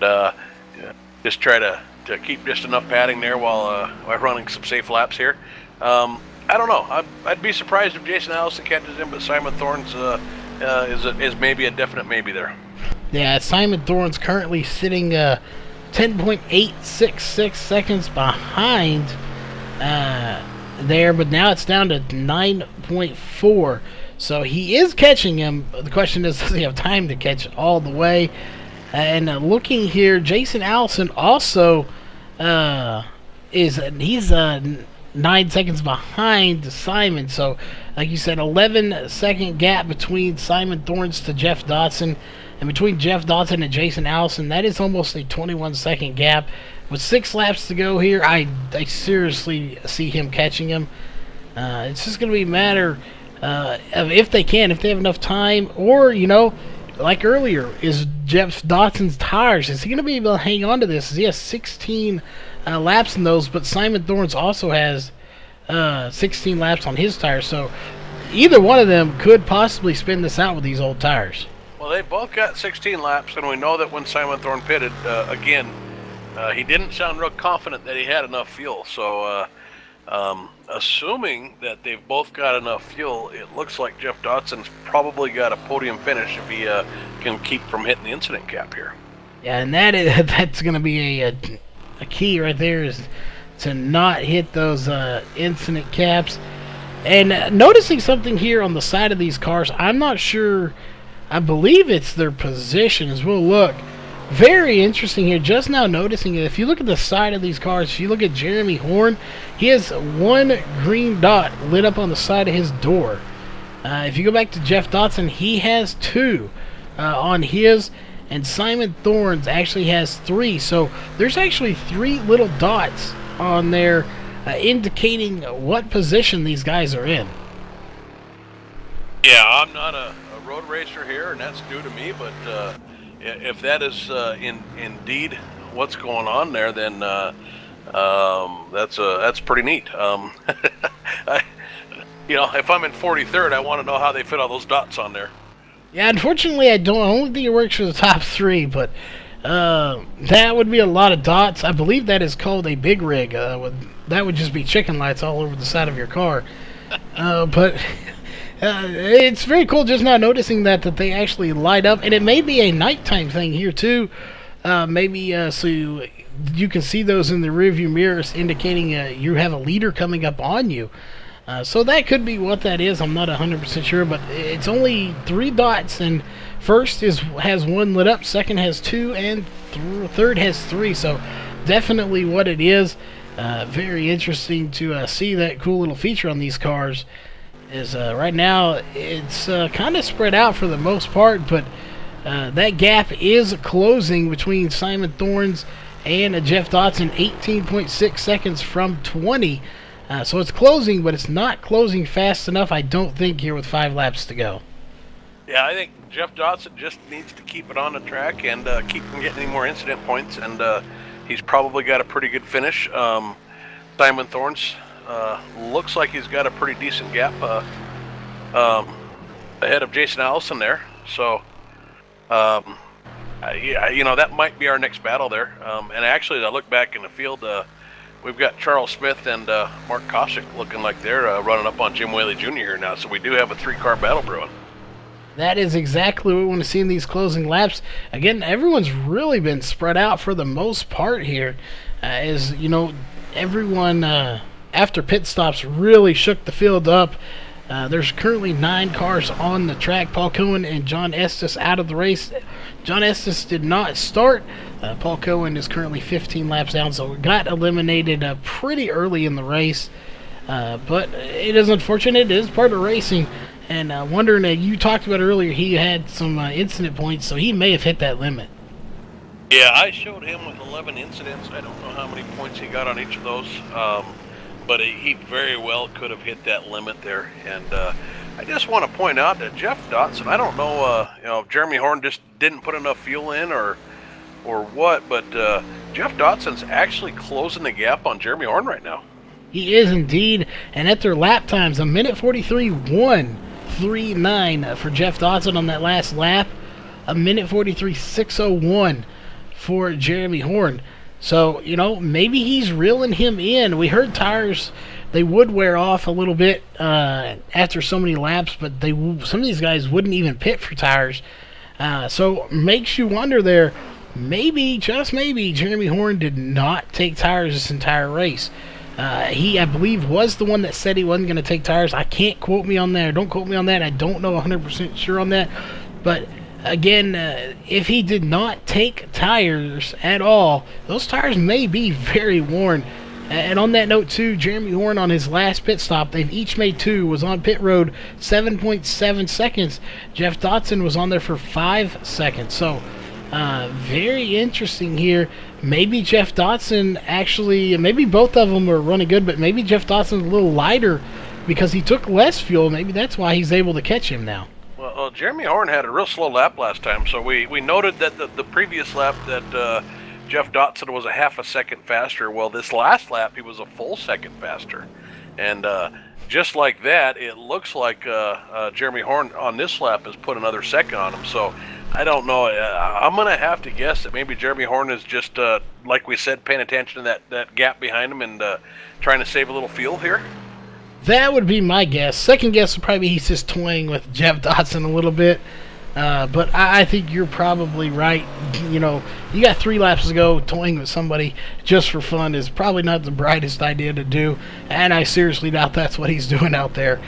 just try to keep just enough padding there while running some safe laps here. I don't know. I'd be surprised if Jason Allison catches him, but Simon Thorne's is maybe a definite maybe there. Yeah, Simon Thorne's currently sitting 10.866 seconds behind there, but now it's down to 9.4. So he is catching him. The question is, does he have time to catch all the way? And looking here, Jason Allison also he's 9 seconds behind Simon. So, like you said, 11-second gap between Simon Thorns to Jeff Dotson, and between Jeff Dotson and Jason Allison, that is almost a 21-second gap. With 6 laps to go here, I seriously see him catching him. It's just going to be a matter of if they have enough time, or, like earlier, is Jeff Dotson's tires, is he going to be able to hang on to this? He has 16 laps in those, but Simon Thorns also has 16 laps on his tires, so either one of them could possibly spin this out with these old tires. Well, they both got 16 laps, and we know that when Simon Thorne pitted, he didn't sound real confident that he had enough fuel. So, assuming that they've both got enough fuel, it looks like Jeff Dotson's probably got a podium finish if he can keep from hitting the incident cap here. Yeah, and that's going to be a key right there, is to not hit those incident caps. And noticing something here on the side of these cars, I'm not sure. I believe it's their position as we'll look. Very interesting here. Just now noticing it. If you look at the side of these cars, if you look at Jeremy Horn, he has one green dot lit up on the side of his door. If you go back to Jeff Dotson, he has 2 on his, and Simon Thorns actually has 3. So there's actually 3 little dots on there indicating what position these guys are in. Yeah, I'm not a road racer here, and that's new to me, but if that is indeed what's going on there, then that's pretty neat. If I'm in 43rd, I want to know how they fit all those dots on there. Yeah, unfortunately, I only think it works for the top 3, but that would be a lot of dots. I believe that is called a big rig. That would just be chicken lights all over the side of your car. But it's very cool just now noticing that they actually light up, and it may be a nighttime thing here too. So you can see those in the rearview mirrors indicating you have a leader coming up on you. So that could be what that is. I'm not 100% sure, but it's only 3 dots, and first has 1 lit up, second has 2, and third has 3. So definitely what it is. Very interesting to see that cool little feature on these cars. Is right now it's kind of spread out for the most part, but that gap is closing between Simon Thorns and Jeff Dotson, 18.6 seconds from 20. So it's closing, but it's not closing fast enough, I don't think, here with 5 laps to go. Yeah, I think Jeff Dotson just needs to keep it on the track and keep from getting any more incident points, and he's probably got a pretty good finish. Simon Thorns looks like he's got a pretty decent gap ahead of Jason Allison there. So, that might be our next battle there. And actually, as I look back in the field, we've got Charles Smith and Mark Kosick looking like they're running up on Jim Whaley Jr. here now. So we do have a 3-car battle brewing. That is exactly what we want to see in these closing laps. Again, everyone's really been spread out for the most part here. Everyone after pit stops really shook the field up. There's currently 9 cars on the track. Paul Cohen and John Estes out of the race. John Estes did not start. Paul Cohen is currently 15 laps down, so got eliminated pretty early in the race. But it is unfortunate. It is part of racing. And wondering, you talked about earlier, he had some incident points, so he may have hit that limit. Yeah, I showed him with 11 incidents. I don't know how many points he got on each of those, but he very well could have hit that limit there. And I just want to point out that Jeff Dotson, I don't know, if Jeremy Horn just didn't put enough fuel in or what, but Jeff Dotson's actually closing the gap on Jeremy Horn right now. He is indeed, and at their lap times, a minute 43:1:39 for Jeff Dotson on that last lap, a minute 43:601 for Jeremy Horn. So, maybe he's reeling him in. We heard tires, they would wear off a little bit after so many laps, but some of these guys wouldn't even pit for tires. So makes you wonder there, maybe, just maybe, Jeremy Horn did not take tires this entire race. He, I believe, was the one that said he wasn't going to take tires. I can't quote me on that. Don't quote me on that. I don't know 100% sure on that. But again, if he did not take tires at all, those tires may be very worn. And on that note, too, Jeremy Horn on his last pit stop, they've each made 2, was on pit road 7.7 seconds. Jeff Dotson was on there for 5 seconds. So, very interesting here. Maybe Jeff Dotson actually, maybe both of them are running good, but maybe Jeff Dotson's a little lighter because he took less fuel. Maybe that's why he's able to catch him now. Well, Jeremy Horn had a real slow lap last time, so we noted that the previous lap that Jeff Dotson was a half a second faster. Well, this last lap, he was a full second faster. And just like that, it looks like Jeremy Horn on this lap has put another second on him. So I don't know. I'm going to have to guess that maybe Jeremy Horn is just, like we said, paying attention to that gap behind him and trying to save a little fuel here. That would be my guess. Second guess would probably be he's just toying with Jeff Dotson a little bit. But I think you're probably right. You got 3 laps to go. Toying with somebody just for fun is probably not the brightest idea to do. And I seriously doubt that's what he's doing out there.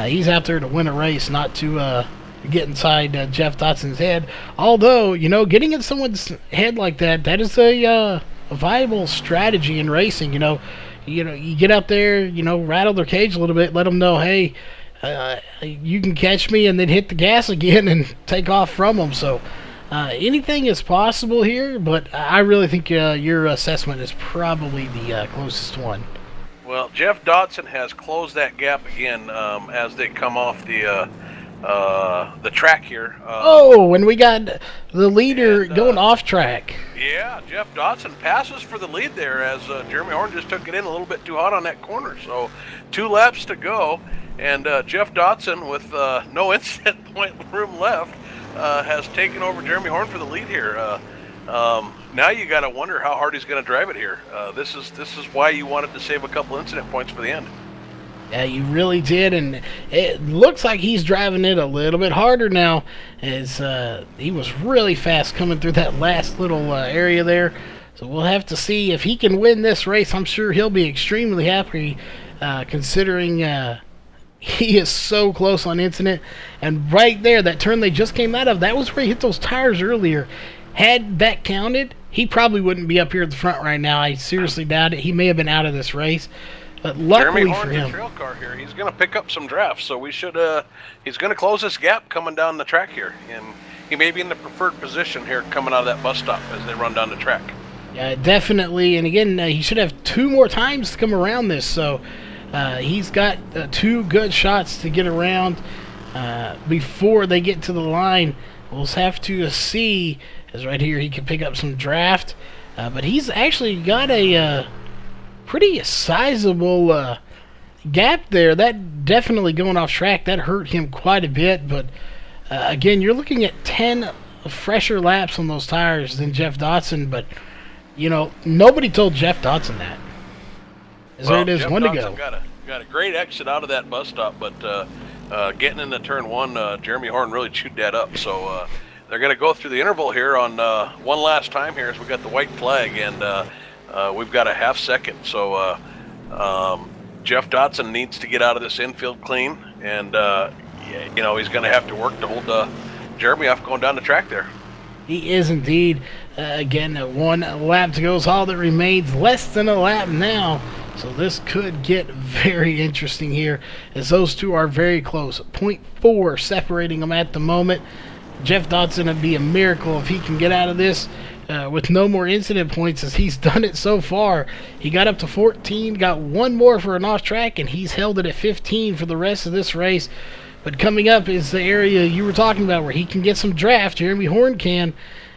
He's out there to win a race, not to get inside Jeff Dotson's head. Although, getting in someone's head like that is a viable strategy in racing. You get out there, rattle their cage a little bit, let them know, hey, you can catch me, and then hit the gas again and take off from them. So anything is possible here, but I really think your assessment is probably the closest one. Well, Jeff Dotson has closed that gap again as they come off the track here. And we got the leader going off track. Yeah, Jeff Dotson passes for the lead there as Jeremy Horn just took it in a little bit too hot on that corner. So 2 laps to go, and Jeff Dotson, with no incident point room left, has taken over Jeremy Horn for the lead here. Now you got to wonder how hard he's going to drive it here. This is why you wanted to save a couple incident points for the end. Yeah, you really did, and it looks like he's driving it a little bit harder now, as he was really fast coming through that last little area there. So we'll have to see if he can win this race. I'm sure he'll be extremely happy, considering he is so close on incident. And right there, that turn they just came out of, that was where he hit those tires earlier. Had that counted, he probably wouldn't be up here at the front right now. I seriously doubt it. He may have been out of this race. But luckily for him, a trail car here. He's going to pick up some drafts, so we should. He's going to close this gap coming down the track here, and he may be in the preferred position here coming out of that bus stop as they run down the track. Yeah, definitely. And again, he should have 2 more times to come around this, so he's got 2 good shots to get around before they get to the line. We'll have to see, as right here he can pick up some draft, but he's actually got a pretty sizable gap there. That definitely going off track, that hurt him quite a bit. But again, you're looking at 10 fresher laps on those tires than Jeff Dotson. But nobody told Jeff Dotson that. There it is, Jeff 1 to Dotson go. got a great exit out of that bus stop, but getting into turn 1, Jeremy Horn really chewed that up. So they're going to go through the interval here on one last time here as we got the white flag, and we've got a half second. So Jeff Dotson needs to get out of this infield clean, and he's going to have to work to hold Jeremy off going down the track there. He is indeed. Again, 1 lap to go is all that remains. Less than a lap now So this could get very interesting here, as those two are very close. .4 separating them at the moment. Jeff Dodson would be a miracle if he can get out of this with no more incident points, as he's done it so far. He got up to 14, got one more for an off track, and he's held it at 15 for the rest of this race. But coming up is the area you were talking about where he can get some draft. Jeremy Horn can,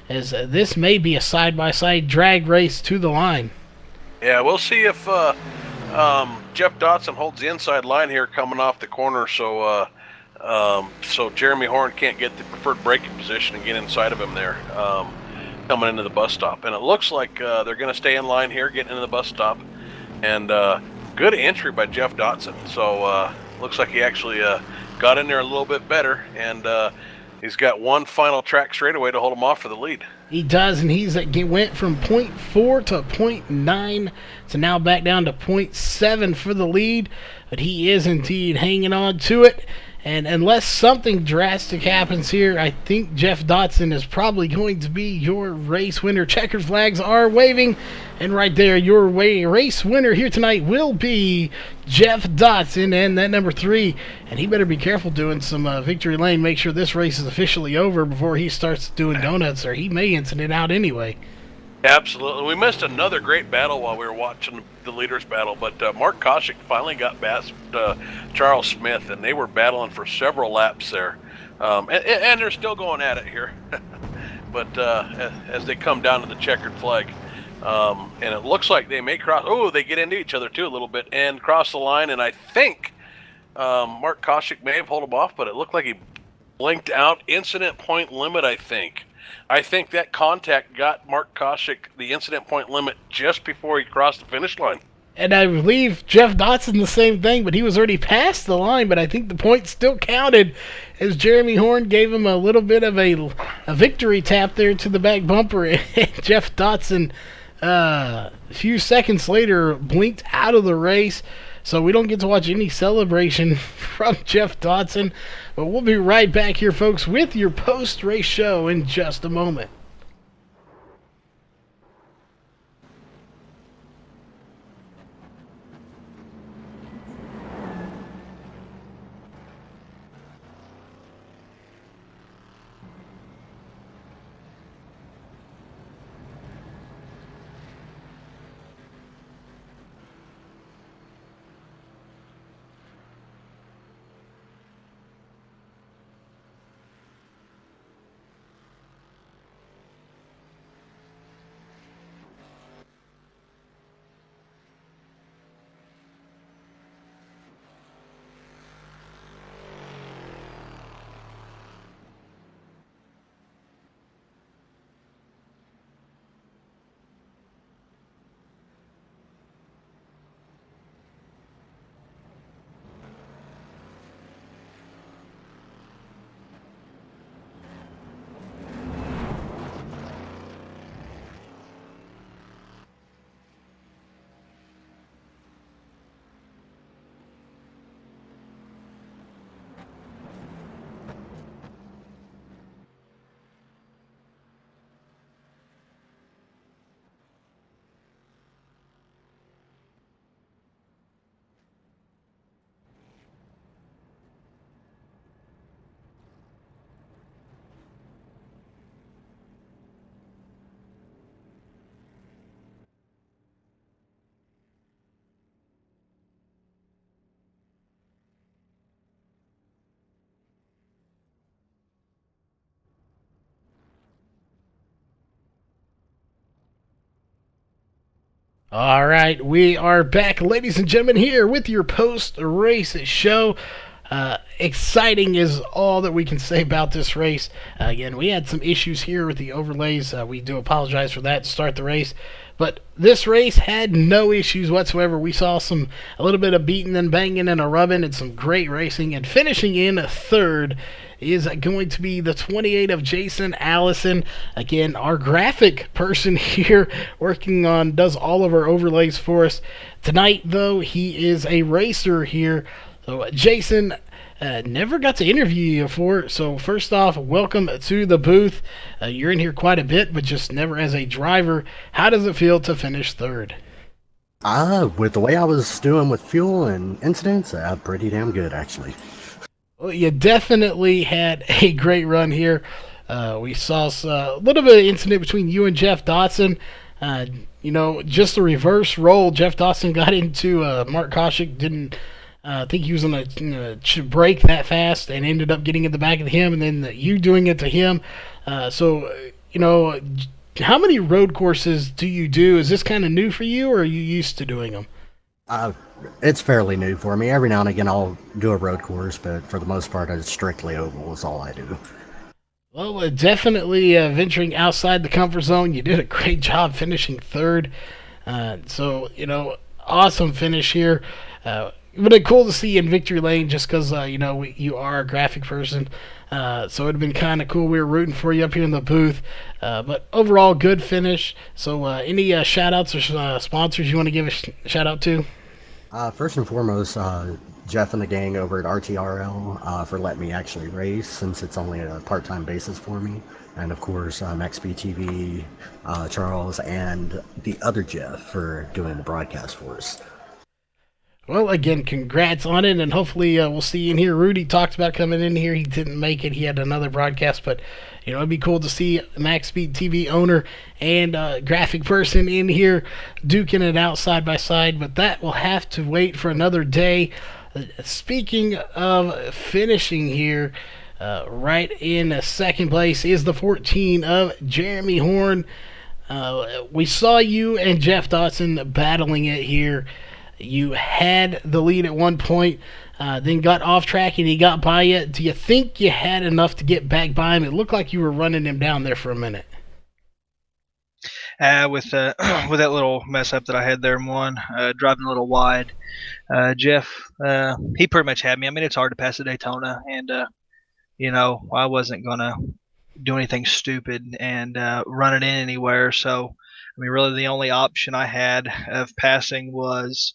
as this may be a side-by-side drag race to the line. Yeah, we'll see if Jeff Dodson holds the inside line here coming off the corner, so Jeremy Horn can't get the preferred braking position and get inside of him there coming into the bus stop. And it looks like they're going to stay in line here, getting into the bus stop. And good entry by Jeff Dodson. So looks like he actually got in there a little bit better, and he's got one final track straightaway to hold him off for the lead. He does, and he went from .4 to .9 to now back down to .7 for the lead. But he is indeed hanging on to it. And unless something drastic happens here, I think Jeff Dodson is probably going to be your race winner. Checkered flags are waving, and right there, your race winner here tonight will be Jeff Dodson, and that number 3. And he better be careful doing some victory lane. Make sure this race is officially over before he starts doing donuts, or he may incident out anyway. Absolutely. We missed another great battle while we were watching the leaders battle, but Mark Koshik finally got past Charles Smith, and they were battling for several laps there. And they're still going at it here. But as they come down to the checkered flag. And it looks like they may cross. Oh, they get into each other too a little bit and cross the line. And I think Mark Koshik may have pulled him off, but it looked like he blinked out. Incident point limit, I think. I think that contact got Mark Koshik the incident point limit just before he crossed the finish line. And I believe Jeff Dodson the same thing, but he was already past the line, but I think the points still counted, as Jeremy Horn gave him a little bit of a victory tap there to the back bumper, and Jeff Dodson a few seconds later blinked out of the race. So we don't get to watch any celebration from Jeff Dodson. But we'll be right back here, folks, with your post-race show in just a moment. All right, we are back, ladies and gentlemen, here with your post-race show. Exciting is all that we can say about this race. Again, we had some issues here with the overlays. We do apologize for that to start the race. But this race had no issues whatsoever. We saw a little bit of beating and banging and a rubbing and some great racing. And finishing in third is going to be the 28 of Jason Allison. Again, our graphic person here does all of our overlays for us. Tonight, though, he is a racer here. So, Jason, never got to interview you before. So, first off, welcome to the booth. You're in here quite a bit, but just never as a driver. How does it feel to finish third? With the way I was doing with fuel and incidents, pretty damn good, actually. Well, you definitely had a great run here. We saw a little bit of incident between you and Jeff Dotson. Just a reverse roll. Jeff Dawson got into Mark Koshik, didn't think he was going to break that fast, and ended up getting in the back of him, and then you doing it to him. How many road courses do you do? Is this kind of new for you, or are you used to doing them? It's fairly new for me. Every now and again I'll do a road course, but for the most part it's strictly oval is all I do. Well, definitely venturing outside the comfort zone. You did a great job finishing third. Awesome finish here. Would have been cool to see you in victory lane just because, you are a graphic person. So it would have been kind of cool. We were rooting for you up here in the booth. But overall, good finish. So any shout-outs or sponsors you want to give a shout-out to? First and foremost, Jeff and the gang over at RTRL for letting me actually race, since it's only a part-time basis for me. And of course, MaxSpeedTV, Charles, and the other Jeff for doing the broadcast for us. Well, again, congrats on it, and hopefully we'll see you in here. Rudy talked about coming in here. He didn't make it. He had another broadcast, but it'd be cool to see MaxSpeedTV owner and graphic person in here duking it out side by side, but that will have to wait for another day. Speaking of finishing here, right in second place is the 14 of Jeremy Horn. We saw you and Jeff Dotson battling it here. You had the lead at one point, then got off track and he got by you. Do you think you had enough to get back by him? It looked like you were running him down there for a minute. With that little mess up that I had there in one, driving a little wide, Jeff, he pretty much had me. I mean, it's hard to pass a Daytona, and I wasn't gonna do anything stupid and run it in anywhere. So, I mean, really, the only option I had of passing was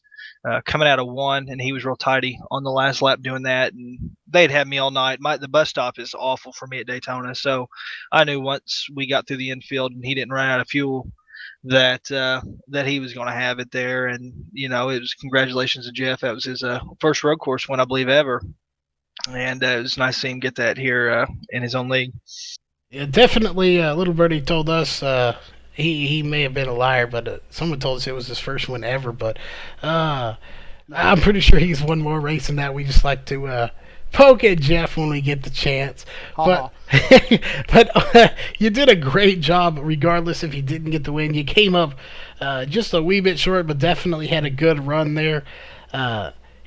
coming out of one, and he was real tidy on the last lap doing that, and they'd had me all night. The bus stop is awful for me at Daytona, so I knew once we got through the infield and he didn't run out of fuel that he was going to have it there. And it was congratulations to Jeff. That was his first road course win, I believe, ever, and it was nice to see him get that here in his own league. Yeah, definitely. Little Birdie told us he may have been a liar, but someone told us it was his first one ever. But I'm pretty sure he's won more race than that. We just like to poke at Jeff when we get the chance. But you did a great job regardless if you didn't get the win. You came up just a wee bit short, but definitely had a good run there.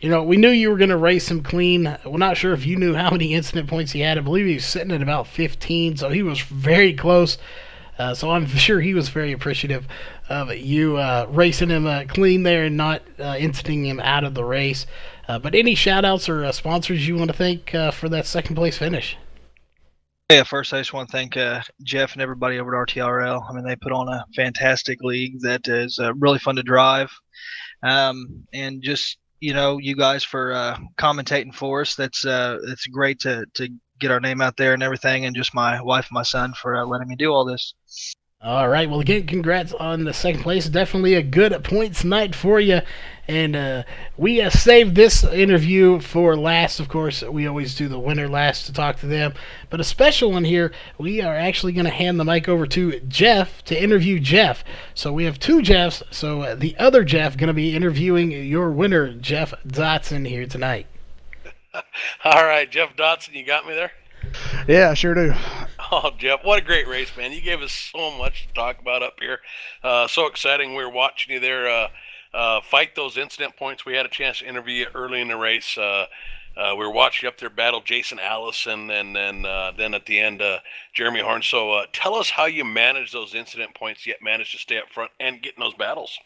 We knew you were going to race him clean. We're not sure if you knew how many incident points he had. I believe he was sitting at about 15, so he was very close. So I'm sure he was very appreciative of you racing him clean there and not incidenting him out of the race. But any shout-outs or sponsors you want to thank for that second-place finish? Yeah, first I just want to thank Jeff and everybody over at RTRL. I mean, they put on a fantastic league that is really fun to drive. And just, you guys for commentating for us. It's great to get our name out there and everything, and just my wife and my son for letting me do all this. All right. Well, again, congrats on the second place. Definitely a good points night for you. And we saved this interview for last. Of course, we always do the winner last to talk to them. But a special one here, we are actually going to hand the mic over to Jeff to interview Jeff. So we have two Jeffs. So the other Jeff going to be interviewing your winner, Jeff Dotson, here tonight. All right, Jeff Dotson, you got me there? Yeah, sure do. Oh, Jeff, what a great race, man. You gave us so much to talk about up here. So exciting. We were watching you there fight those incident points. We had a chance to interview you early in the race. We were watching you up there battle Jason Allison, and then at the end, Jeremy Horn. So tell us how you manage those incident points, yet manage to stay up front and get in those battles.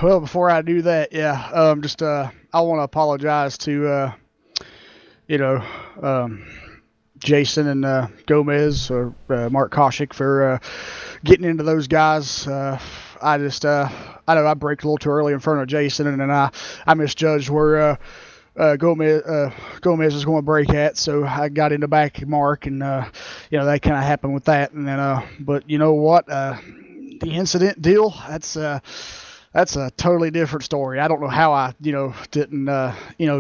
Well, before I do that, I want to apologize to Jason and Gomez or Mark Koshik for getting into those guys. I know I braked a little too early in front of Jason, and then I misjudged where Gomez was going to brake at, so I got in the back of Mark, and that kind of happened with that. And then but you know what, the incident deal, That's a totally different story. I don't know how I, didn't,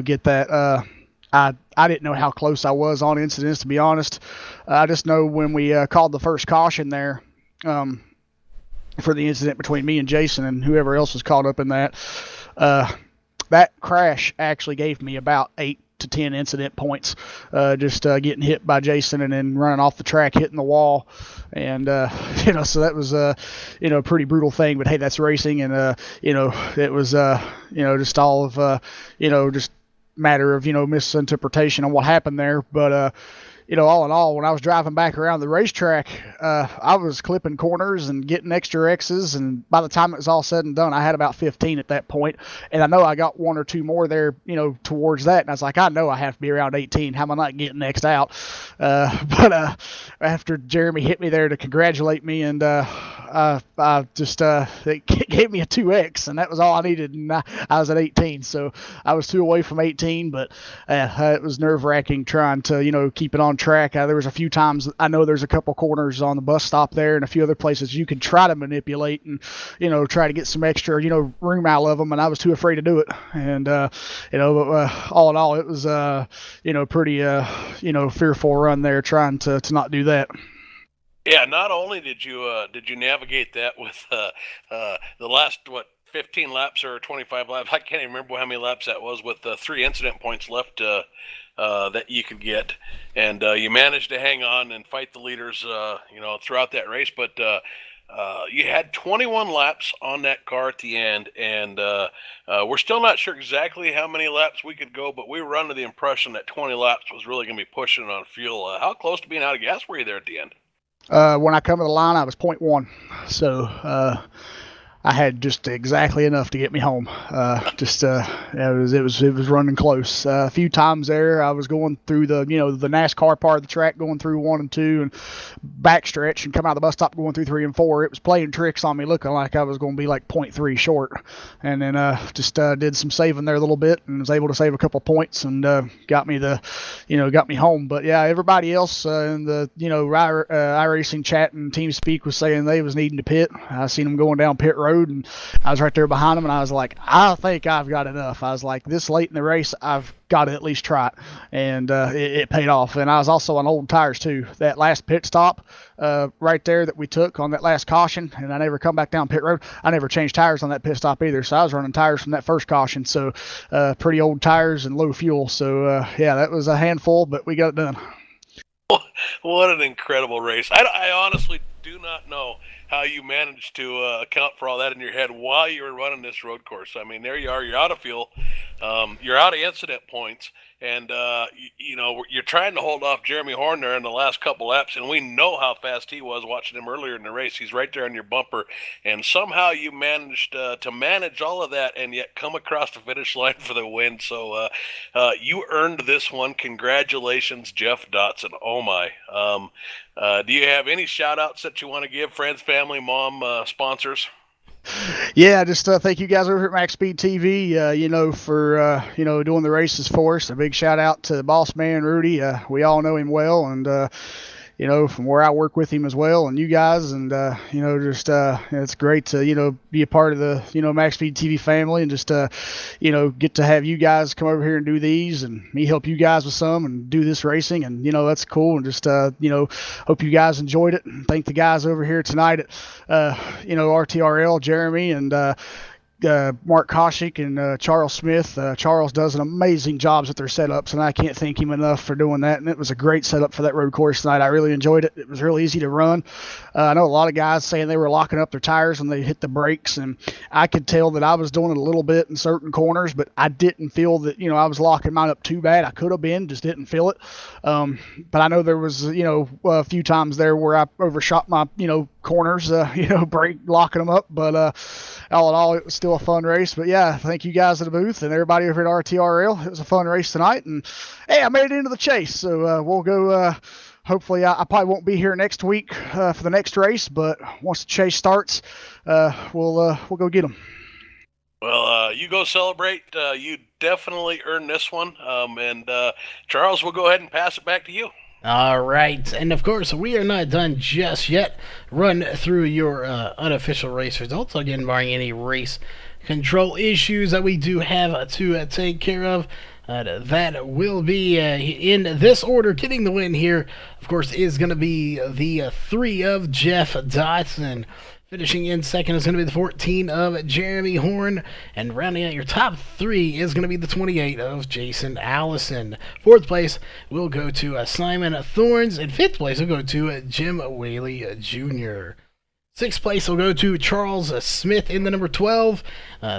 get that. I didn't know how close I was on incidents, to be honest. I just know when we called the first caution there for the incident between me and Jason and whoever else was caught up in that, that crash actually gave me about 8 to 10 incident points, just getting hit by Jason and then running off the track, hitting the wall. And, so that was, a pretty brutal thing, but hey, that's racing. And, it was, just all of, just matter of, misinterpretation on what happened there. But, all in all, when I was driving back around the racetrack, I was clipping corners and getting extra X's. And by the time it was all said and done, I had about 15 at that point. And I know I got 1 or 2 more there, towards that. And I was like, I know I have to be around 18. How am I not getting X'd out? But after Jeremy hit me there to congratulate me, and I just, it gave me a 2X, and that was all I needed. And I was at 18. So I was 2 away from 18, but it was nerve-wracking trying to, keep it on track. There was a few times, I know there's a couple corners on the bus stop there and a few other places you can try to manipulate and, try to get some extra, room out of them. And I was too afraid to do it. And, but, all in all, it was, pretty, fearful run there trying to not do that. Yeah, not only did you navigate that with the last 15 laps or 25 laps, I can't even remember how many laps that was, with 3 incident points left that you could get, and you managed to hang on and fight the leaders throughout that race. But you had 21 laps on that car at the end, and we're still not sure exactly how many laps we could go, but we were under the impression that 20 laps was really going to be pushing on fuel. How close to being out of gas were you there at the end? When I come to the line, I was 0.1. So I had just exactly enough to get me home. It was running close. A few times there, I was going through the NASCAR part of the track, going through 1 and 2, and backstretch, and come out of the bus stop going through 3 and 4. It was playing tricks on me, looking like I was going to be like 0.3 short. And then did some saving there a little bit, and was able to save a couple points, and got me home. But yeah, everybody else in the iRacing chat and TeamSpeak was saying they was needing to pit. I seen them going down pit road, and I was right there behind them, and I was like, I think I've got enough. I was like, this late in the race, I've got to at least try it. And it paid off. And I was also on old tires too. That last pit stop right there that we took on that last caution, and I never come back down pit road, I never changed tires on that pit stop either. So I was running tires from that first caution. So pretty old tires and low fuel. So yeah, that was a handful, but we got it done. What an incredible race. I honestly do not know how you managed to account for all that in your head while you were running this road course. I mean, there you are, you're out of fuel, you're out of incident points, and you're trying to hold off Jeremy Horn there in the last couple laps, and we know how fast he was watching him earlier in the race. He's right there on your bumper, and somehow you managed to manage all of that and yet come across the finish line for the win. So you earned this one. Congratulations, Jeff Dotson. Oh my. Do you have any shout outs that you want to give? Friends, family, mom, sponsors? Yeah, just thank you guys over at MaxSpeedTV, for doing the races for us. A big shout out to the boss man, Rudy. We all know him well, and from where I work with him as well, and you guys, and it's great to be a part of the MaxSpeedTV family, and just get to have you guys come over here and do these, and me help you guys with some and do this racing, and that's cool, and just hope you guys enjoyed it, and thank the guys over here tonight at RTRL, Jeremy and Mark Koshik and Charles Smith. Charles does an amazing job at their setups, and I can't thank him enough for doing that. And it was a great setup for that road course tonight. I really enjoyed it. It was real easy to run. I know a lot of guys saying they were locking up their tires when they hit the brakes, and I could tell that I was doing it a little bit in certain corners, but I didn't feel that I was locking mine up too bad. I could have been, just didn't feel it. But I know there was a few times there where I overshot my corners, brake locking them up. But all in all, it was still a fun race. But yeah, thank you guys at the booth and everybody over at RTRL. It was a fun race tonight, and hey, I made it into the chase. So we'll go. Hopefully, I probably won't be here next week for the next race, but once the chase starts, we'll go get them. Well, you go celebrate. You definitely earned this one. And Charles, we'll go ahead and pass it back to you. All right, and of course, we are not done just yet. Run through your unofficial race results, again, barring any race control issues that we do have to take care of. That will be in this order. Getting the win here, of course, is going to be the 3 of Jeff Dotson. Finishing in second is going to be the 14 of Jeremy Horn. And rounding out your top 3 is going to be the 28 of Jason Allison. Fourth place will go to Simon Thorns. And fifth place will go to Jim Whaley Jr. Sixth place will go to Charles Smith in the number 12.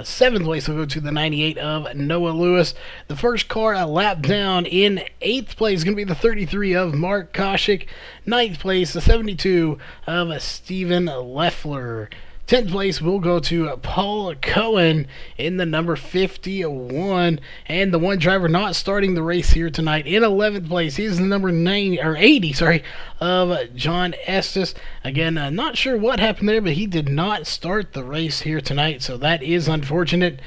Seventh place will go to the 98 of Noah Lewis. The first car a lap down in eighth place is going to be the 33 of Mark Koshik. Ninth place, the 72 of Stephen Leffler. 10th place will go to Paul Cohen in the number 51. And the one driver not starting the race here tonight in 11th place is the number 80 of John Estes. Again, not sure what happened there, but he did not start the race here tonight, so that is unfortunate.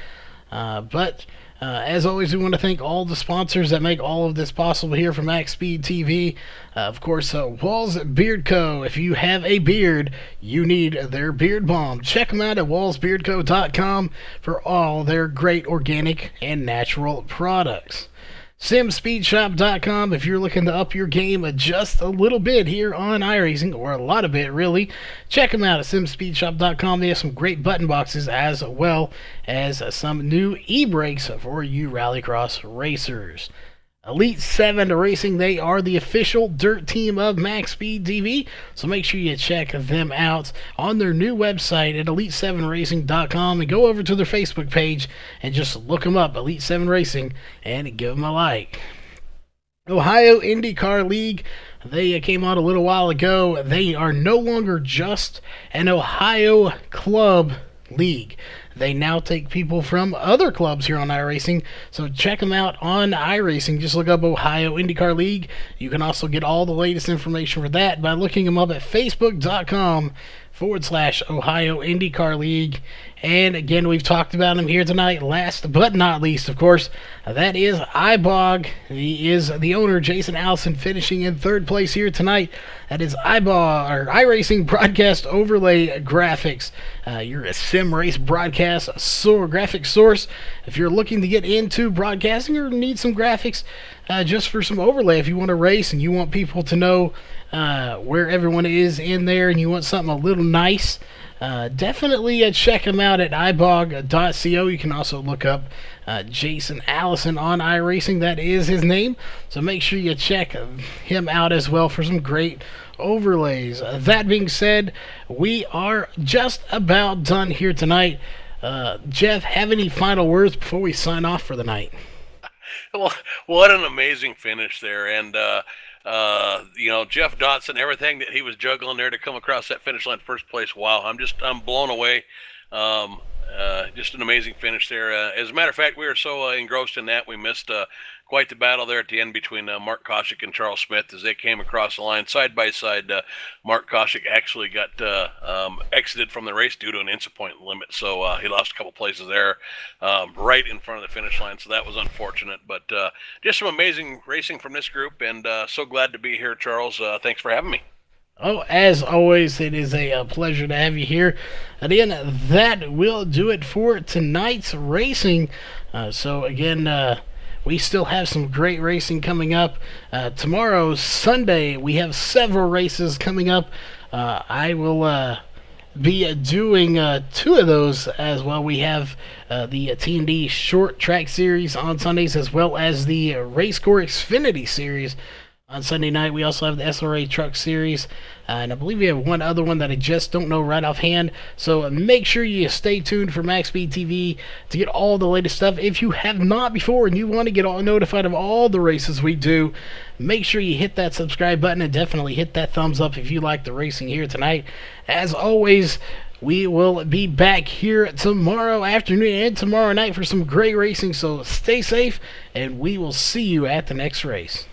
But as always, we want to thank all the sponsors that make all of this possible here from MaxSpeedTV. Of course, Walls Beard Co. If you have a beard, you need their beard balm. Check them out at wallsbeardco.com for all their great organic and natural products. SimSpeedShop.com if you're looking to up your game just a little bit here on iRacing, or a lot of it really. Check them out at SimSpeedShop.com. They have some great button boxes as well as some new e-brakes for you Rallycross racers. Elite 7 Racing, they are the official dirt team of MaxSpeedTV, so make sure you check them out on their new website at elite7racing.com and go over to their Facebook page and just look them up, Elite 7 Racing, and give them a like. Ohio IndyCar League, they came out a little while ago. They are no longer just an Ohio club league. They now take people from other clubs here on iRacing, so check them out on iRacing. Just look up Ohio IndyCar League. You can also get all the latest information for that by looking them up at facebook.com/Ohio IndyCar League. And again, we've talked about him here tonight. Last but not least, of course, that is iBog. He is the owner, Jason Allison, finishing in third place here tonight. That is iBog, or iRacing Broadcast Overlay Graphics. You're a sim race broadcast graphic source. If you're looking to get into broadcasting or need some graphics just for some overlay, if you want to race and you want people to know where everyone is in there and you want something a little nice, definitely check them out at ibog.co. You can also look up Jason Allison on iRacing. That is his name. So make sure you check him out as well for some great overlays. That being said, we are just about done here tonight. Jeff, have any final words before we sign off for the night? Well, what an amazing finish there. And, Jeff Dotson, everything that he was juggling there to come across that finish line first place. Wow. I'm blown away. Just an amazing finish there. As a matter of fact, we were so engrossed in that, we missed quite the battle there at the end between Mark Koshik and Charles Smith as they came across the line side by side. Mark Koshik actually got exited from the race due to an instant point limit, so he lost a couple places there right in front of the finish line, so that was unfortunate. But just some amazing racing from this group, and so glad to be here, Charles. Thanks for having me. Oh, as always, it is a pleasure to have you here. And again, that will do it for tonight's racing. So again, we still have some great racing coming up. Tomorrow, Sunday, we have several races coming up. I will be doing 2 of those as well. We have the T&D Short Track Series on Sundays, as well as the Racecore Xfinity Series on Sunday night. We also have the SRA Truck Series, and I believe we have one other one that I just don't know right offhand. So make sure you stay tuned for MaxSpeedTV to get all the latest stuff. If you have not before and you want to get all notified of all the races we do, make sure you hit that subscribe button and definitely hit that thumbs up if you like the racing here tonight. As always, we will be back here tomorrow afternoon and tomorrow night for some great racing. So stay safe, and we will see you at the next race.